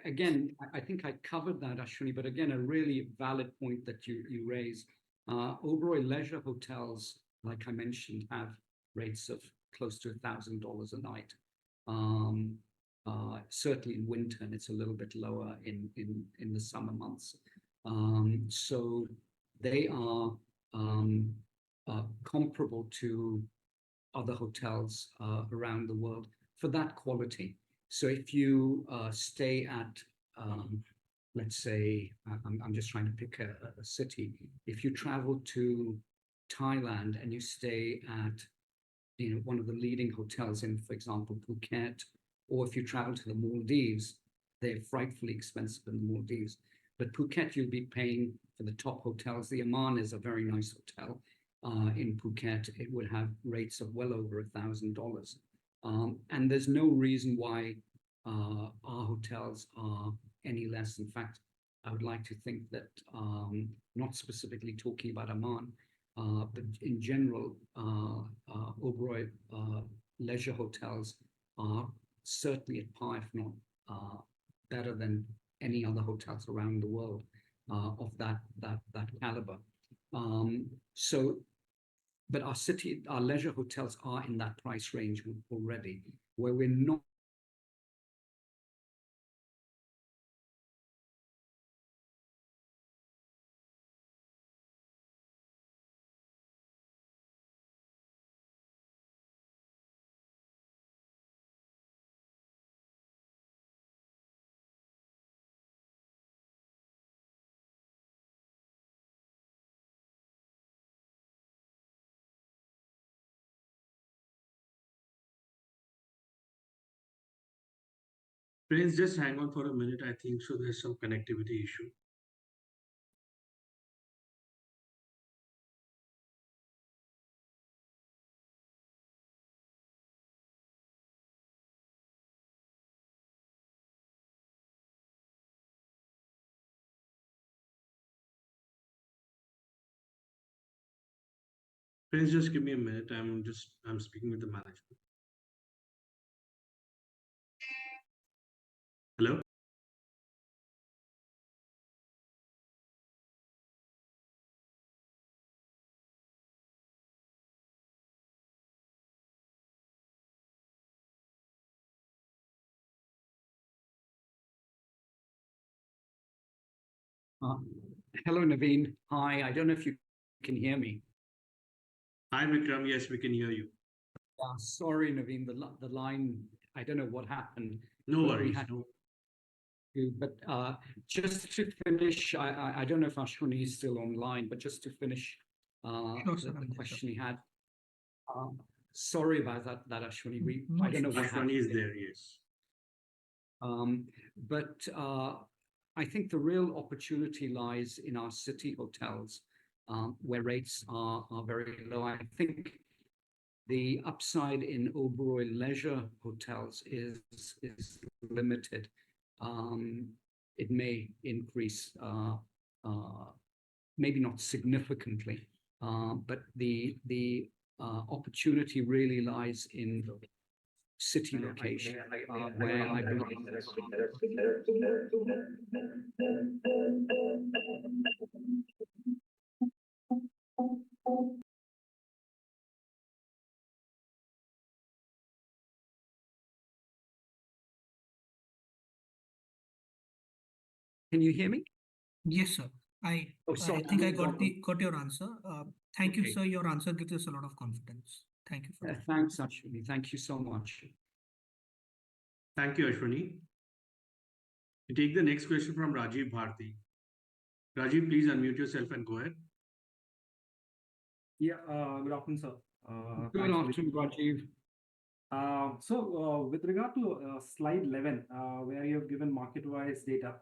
again, I think I covered that, Ashwini, but again, a really valid point that you raise. Oberoi leisure hotels, like I mentioned, have rates of close to $1,000 a night. Certainly in winter, and it's a little bit lower in the summer months. So they are comparable to other hotels around the world for that quality. So if you stay at, let's say, I'm just trying to pick a city. If you travel to Thailand and you stay at, one of the leading hotels in, for example, Phuket, or if you travel to the Maldives, they're frightfully expensive in the Maldives. But Phuket, you'll be paying for the top hotels. The Aman is a very nice hotel. In Phuket, it would have rates of well over $1,000. And there's no reason why our hotels are any less. In fact, I would like to think that, not specifically talking about Aman, but in general, Oberoi leisure hotels are certainly at par, if not better than any other hotels around the world of that caliber. But our leisure hotels are in that price range already, where we're not. Friends, just hang on for a minute. I think so there's some connectivity issue. Friends, just give me a minute. I'm speaking with the management. Hello? Hello, Naveen. Hi, I don't know if you can hear me. Hi, Vikram. Yes, we can hear you. Sorry, Naveen, the line, I don't know what happened. No worries. But just to finish, I don't know if Ashwini is still online, but just to finish the question he had. Sorry about that, Ashwini. I don't know what happened. Ashwini is there, yes. But I think the real opportunity lies in our city hotels, where rates are very low. I think the upside in Oberoi leisure hotels is limited. It may increase, maybe not significantly, but the opportunity really lies in city location, where I believe. Can you hear me? Yes, sir. I think I got your answer. Thank you, sir. Your answer gives us a lot of confidence. Thank you for that. Thanks, Ashwini. Thank you so much. Thank you, Ashwini. We take the next question from Rajiv Bharti. Rajiv, please unmute yourself and go ahead. Yeah, good afternoon, sir. Good afternoon, Rajiv. With regard to slide 11, where you have given market-wise data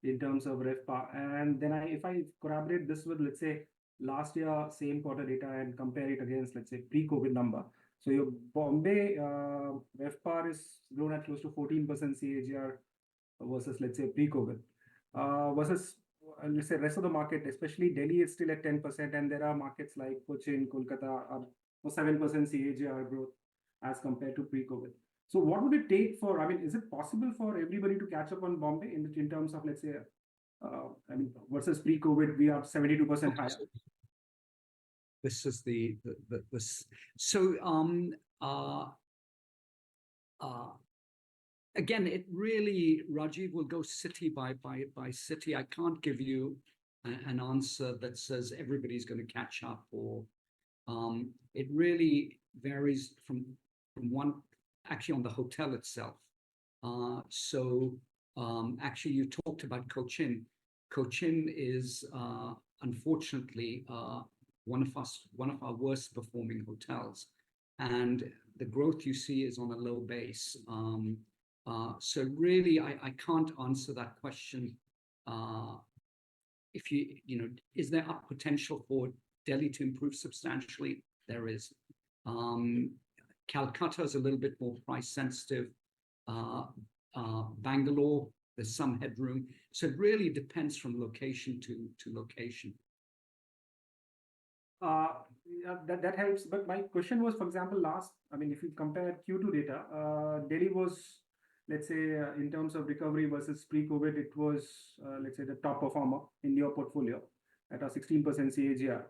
in terms of RevPAR, and then if I corroborate this with, let's say, last year, same quarter data and compare it against, let's say, pre-COVID number. So your Bombay RevPAR is grown at close to 14% CAGR versus, let's say, pre-COVID. Versus, let's say, rest of the market, especially Delhi, is still at 10%, and there are markets like Cochin, Kolkata are 7% CAGR growth as compared to pre-COVID. So what would it take for, I mean, is it possible for everybody to catch up on Bombay in terms of, let's say, I mean, versus pre-COVID, we are 72% higher? This is again, it really, Rajiv, will go city by city. I can't give you an answer that says everybody's going to catch up, or it really varies from one, actually on the hotel itself. Actually, you talked about Cochin. Cochin is unfortunately one of our worst performing hotels, and the growth you see is on a low base. So really, I can't answer that question. If is there up potential for Delhi to improve substantially? There is. Calcutta is a little bit more price sensitive. Bangalore, there's some headroom. So it really depends from location to location. Yeah, that helps. But my question was, for example, if you compare Q2 data, Delhi was, let's say, in terms of recovery versus pre-COVID, it was, let's say, the top performer in your portfolio at a 16% CAGR.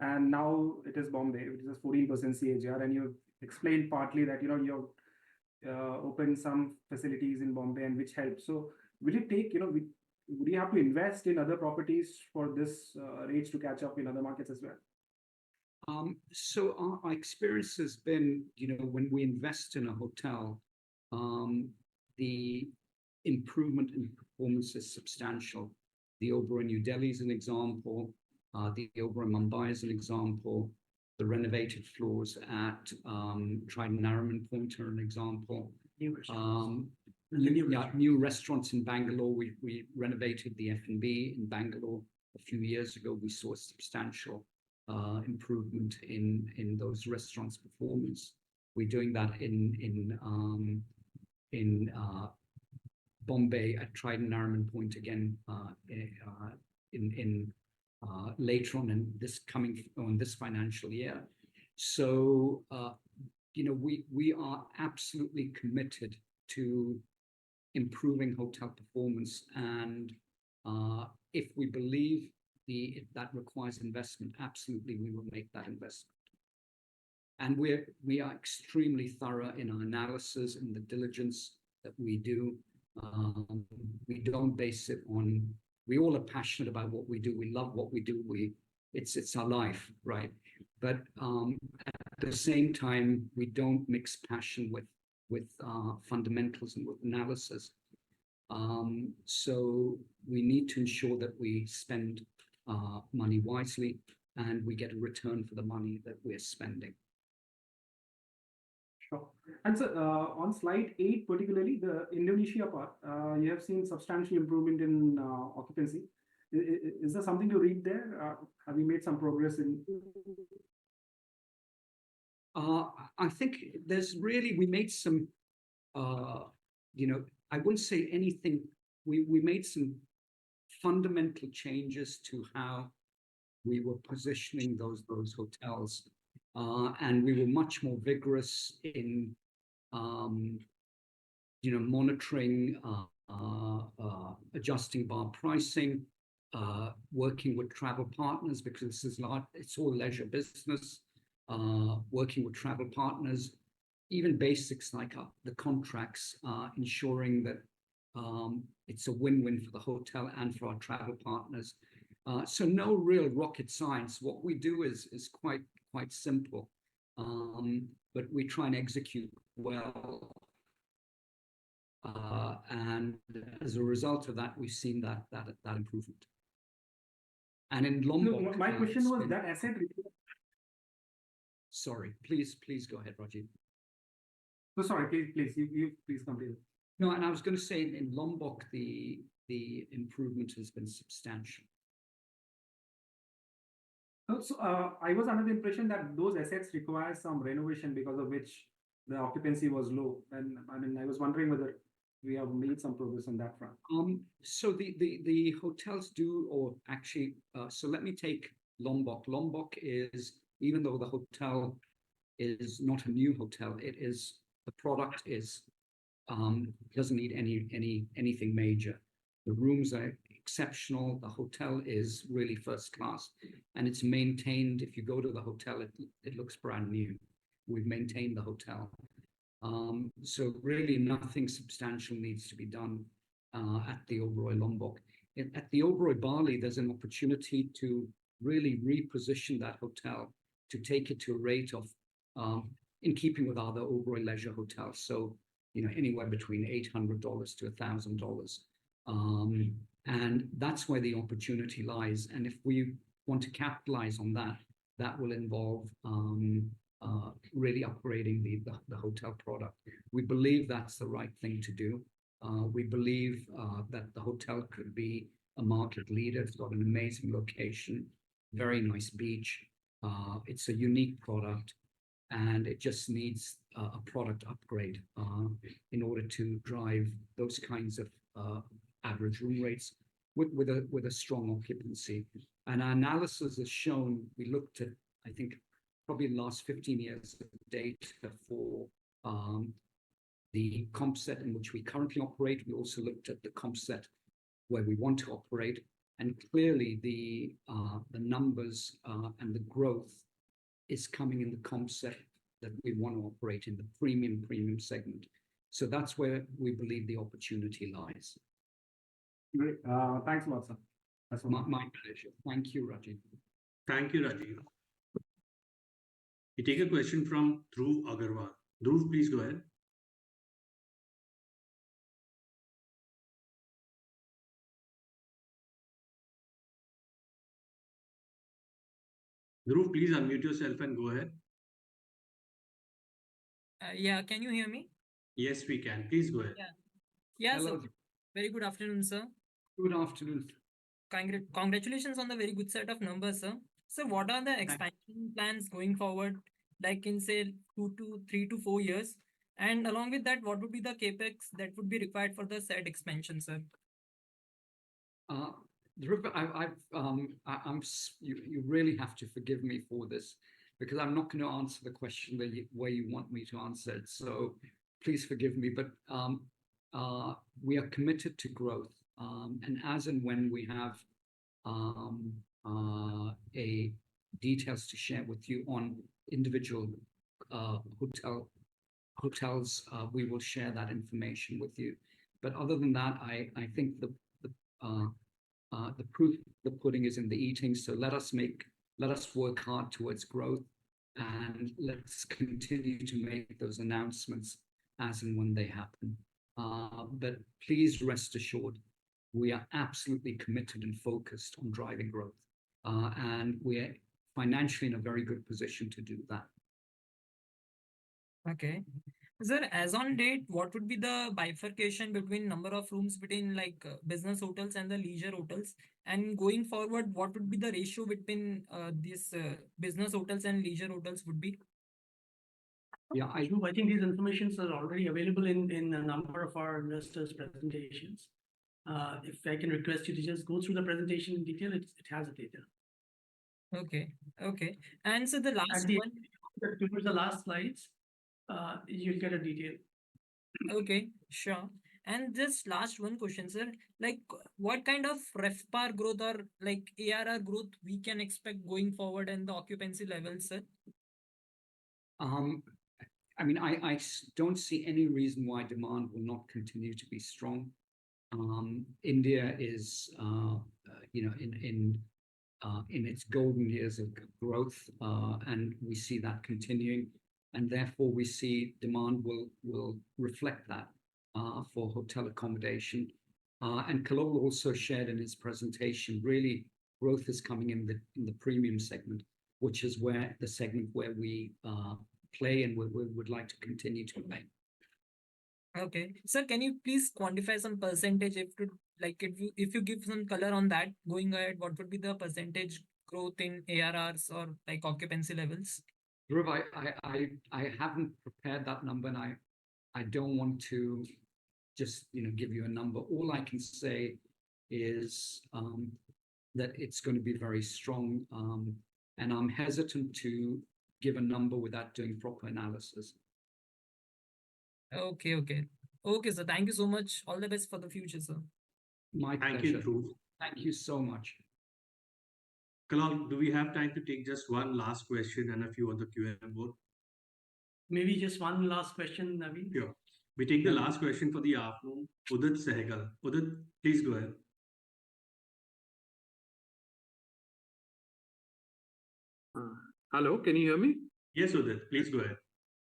And now it is Bombay, which is 14% CAGR. And you explained partly that, you've opened some facilities in Bombay, and which helps. So will it take, would you have to invest in other properties for this rates to catch up in other markets as well? So our experience has been, when we invest in a hotel, the improvement in performance is substantial. The Oberoi New Delhi is an example. The Oberoi Mumbai is an example. The renovated floors at Trident Nariman Point are an example. New restaurants. New restaurants in Bangalore. We renovated the F&B in Bangalore a few years ago. We saw a substantial improvement in those restaurants' performance. We're doing that in Bombay at Trident Nariman Point again later on in this financial year. So we are absolutely committed to improving hotel performance, and if we believe if that requires investment, absolutely we will make that investment. And we are extremely thorough in our analysis and the diligence that we do. We don't base it on. We all are passionate about what we do. We love what we do. It's our life, right? But at the same time, we don't mix passion with fundamentals and with analysis. So we need to ensure that we spend money wisely and we get a return for the money that we're spending. Sure. And so on slide 8, particularly the Indonesia part, you have seen substantial improvement in occupancy. Is there something to read there? Have you made some progress in? I think we made some, I wouldn't say anything. We made some fundamental changes to how we were positioning those hotels. And we were much more vigorous in, monitoring, adjusting bar pricing, working with travel partners, because it's all leisure business. Working with travel partners, even basics like the contracts, ensuring that it's a win-win for the hotel and for our travel partners. So no real rocket science. What we do is quite simple, but we try and execute well. And as a result of that, we've seen that improvement. And in Lombok, no, my question was that asset. Sorry, please go ahead, Rajiv. No, sorry, please, you please continue. No, and I was going to say in Lombok, the improvement has been substantial. So I was under the impression that those assets require some renovation, because of which the occupancy was low. And I mean, I was wondering whether we have made some progress on that front. So the hotels do, or actually, so let me take Lombok. Lombok is, even though the hotel is not a new hotel, the product doesn't need anything major. The rooms are exceptional. The hotel is really first class, and it's maintained. If you go to the hotel, it looks brand new. We've maintained the hotel. So really nothing substantial needs to be done at the Oberoi Lombok. At the Oberoi Bali, there's an opportunity to really reposition that hotel to take it to a rate of, in keeping with other Oberoi leisure hotels. So, anywhere between $800 to $1,000. And that's where the opportunity lies. And if we want to capitalize on that, that will involve really upgrading the hotel product. We believe that's the right thing to do. We believe that the hotel could be a market leader. It's got an amazing location, very nice beach. It's a unique product, and it just needs a product upgrade in order to drive those kinds of average room rates with a strong occupancy. And our analysis has shown, we looked at, I think, probably the last 15 years of data for the comp set in which we currently operate. We also looked at the comp set where we want to operate, and clearly the numbers and the growth is coming in the comp set that we want to operate in, the premium segment. So that's where we believe the opportunity lies. Great. Thanks a lot, sir. That's my pleasure. Thank you, Rajiv. Thank you, Rajiv. We take a question from Dhruv Agarwal. Dhruv, please go ahead. Dhruv, please unmute yourself and go ahead. Yeah, can you hear me? Yes, we can. Please go ahead. Yeah, Hello. sir. Very good afternoon, sir. Good afternoon. Congratulations on the very good set of numbers, sir. So what are the expansion plans going forward, like in say 3 to 4 years? And along with that, what would be the capex that would be required for the said expansion, sir? Dhruv, you really have to forgive me for this, because I'm not going to answer the question the way you want me to answer it. So please forgive me, but we are committed to growth. And as and when we have details to share with you on individual hotels, we will share that information with you. But other than that, I think the proof, the pudding is in the eating. So let us work hard towards growth, and let's continue to make those announcements as and when they happen. But please rest assured, we are absolutely committed and focused on driving growth. And we're financially in a very good position to do that. Okay. Sir, as on date, what would be the bifurcation between number of rooms between like business hotels and the leisure hotels? And going forward, what would be the ratio between these business hotels and leisure hotels would be? Yeah, I think these informations are already available in a number of our investors' presentations. If I can request you to just go through the presentation in detail, it has the data. Okay. And so the last one, towards the last slides, you'll get a detail. Okay, sure. And just last one question, sir. Like, what kind of RevPAR growth or like ARR growth we can expect going forward and the occupancy levels, sir? I mean, I don't see any reason why demand will not continue to be strong. India is, in its golden years of growth, and we see that continuing, and therefore we see demand will reflect that. for hotel accommodation. And Kalol also shared in his presentation, really growth is coming in the premium segment, which is where the segment where we play and we would like to continue to play. Okay. Sir, can you please quantify some percentage if you give some color on that going ahead, what would be the percentage growth in ARRs or like occupancy levels? Dhruv, I haven't prepared that number, and I don't want to just give you a number. All I can say is that it's going to be very strong, and I'm hesitant to give a number without doing proper analysis. Okay, sir. Thank you so much. All the best for the future, sir. My pleasure. Thank you, Dhruv. Thank you so much. Kalal, do we have time to take just one last question and a few on the Q&A board? Maybe just one last question, Naveen. Sure. We take the last question for the afternoon. Udit Sehgal. Udit, please go ahead. Hello, can you hear me? Yes, Udit, please go ahead.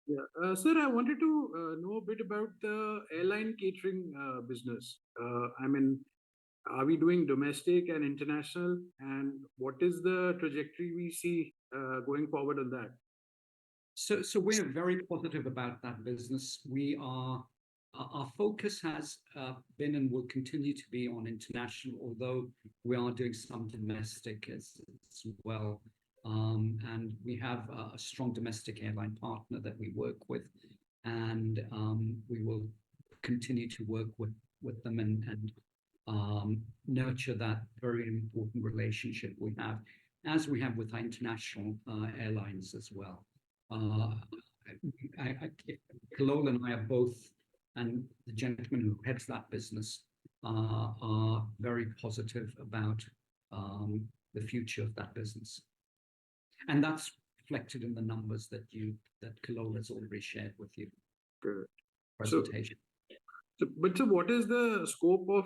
Yeah, sir, I wanted to know a bit about the airline catering business. I mean, are we doing domestic and international, and what is the trajectory we see going forward on that? So we're very positive about that business. Our focus has been and will continue to be on international, although we are doing some domestic as well. And we have a strong domestic airline partner that we work with, and we will continue to work with them and nurture that very important relationship we have, as we have with our international airlines as well. Kalol and I are both, and the gentleman who heads that business are very positive about the future of that business. And that's reflected in the numbers that Kalol has already shared with you. Good. Presentation. So what is the scope of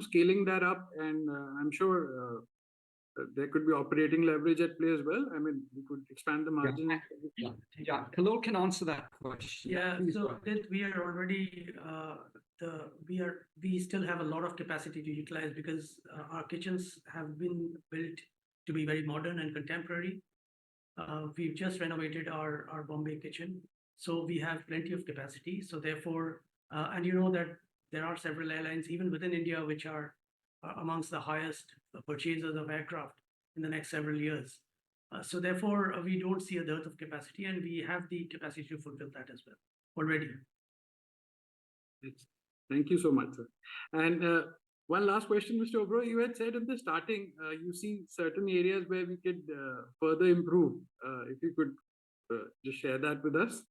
scaling that up? And I'm sure there could be operating leverage at play as well. I mean, we could expand the margin. Yeah. Kalol can answer that question. Yeah. So we are already we still have a lot of capacity to utilize because our kitchens have been built to be very modern and contemporary. We've just renovated our Bombay kitchen, so we have plenty of capacity. So therefore, and you know that there are several airlines even within India which are amongst the highest purchasers of aircraft in the next several years. So therefore, we don't see a dearth of capacity, and we have the capacity to fulfill that as well already. Thank you so much, sir. And one last question, Mr. Oberoi. You had said in the starting, you see certain areas where we could further improve. If you could just share that with us.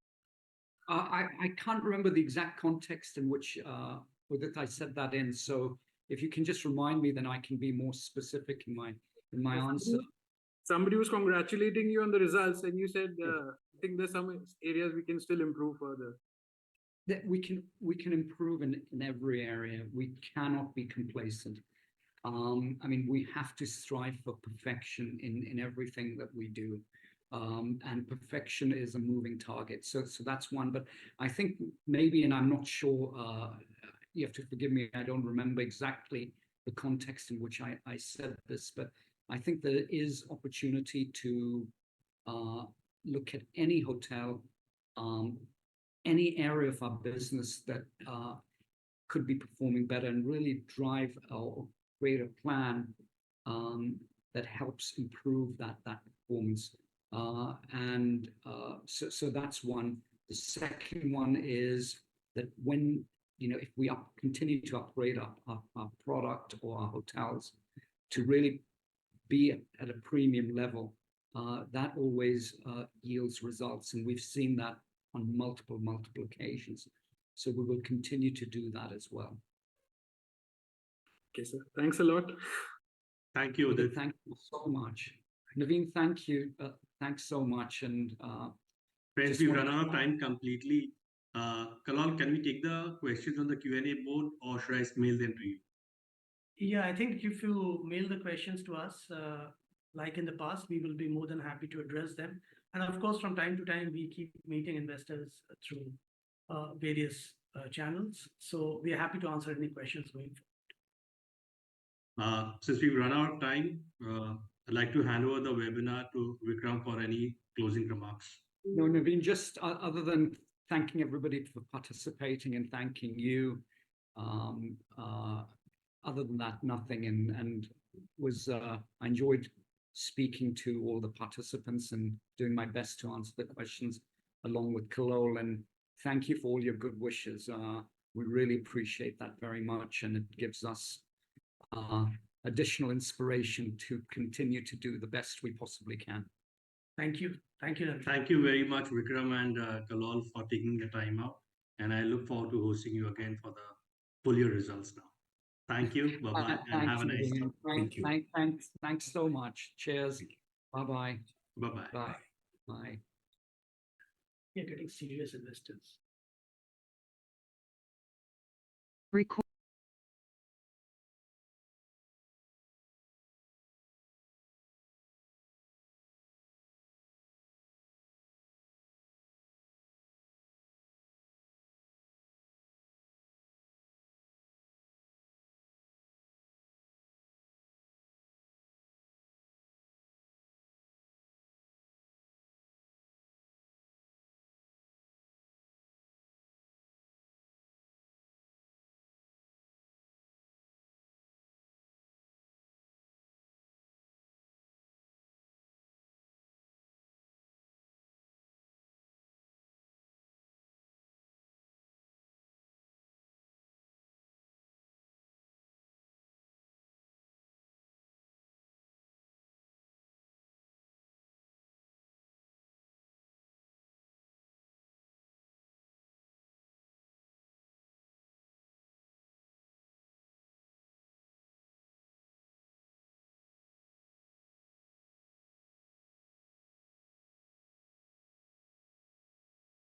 I can't remember the exact context in which I said that in. So if you can just remind me, then I can be more specific in my answer. Somebody was congratulating you on the results, and you said, I think there's some areas we can still improve further. That we can improve in every area. We cannot be complacent. I mean, we have to strive for perfection in everything that we do. And perfection is a moving target. So that's one. But I think maybe, and I'm not sure, you have to forgive me, I don't remember exactly the context in which I said this, but I think there is opportunity to look at any hotel, any area of our business that could be performing better, and really drive or create a plan that helps improve that performance. So that's one. The second one is that when, if we continue to upgrade our product or our hotels to really be at a premium level, that always yields results. And we've seen that on multiple occasions. So we will continue to do that as well. Okay, sir. Thanks a lot. Thank you, Udit. Thank you so much. Naveen, thank you. Thanks so much. And friends, we've run out of time completely. Kalol, can we take the questions on the Q&A board, or should I mail them to you? Yeah, I think if you mail the questions to us, like in the past, we will be more than happy to address them. And of course, from time to time, we keep meeting investors through various channels. So we are happy to answer any questions going forward. Since we've run out of time, I'd like to hand over the webinar to Vikram for any closing remarks. No, Naveen, just other than thanking everybody for participating and thanking you, other than that, nothing. And I enjoyed speaking to all the participants and doing my best to answer the questions along with Kalol. And thank you for all your good wishes. We really appreciate that very much, and it gives us additional inspiration to continue to do the best we possibly can. Thank you. Thank you. Thank you very much, Vikram and Kalol, for taking the time out. And I look forward to hosting you again for the full year results now. Thank you. Bye-bye. And have a nice day. Thank you. Thanks so much. Cheers. Bye-bye. Bye-bye. Bye. Bye. You're getting serious investors. Record.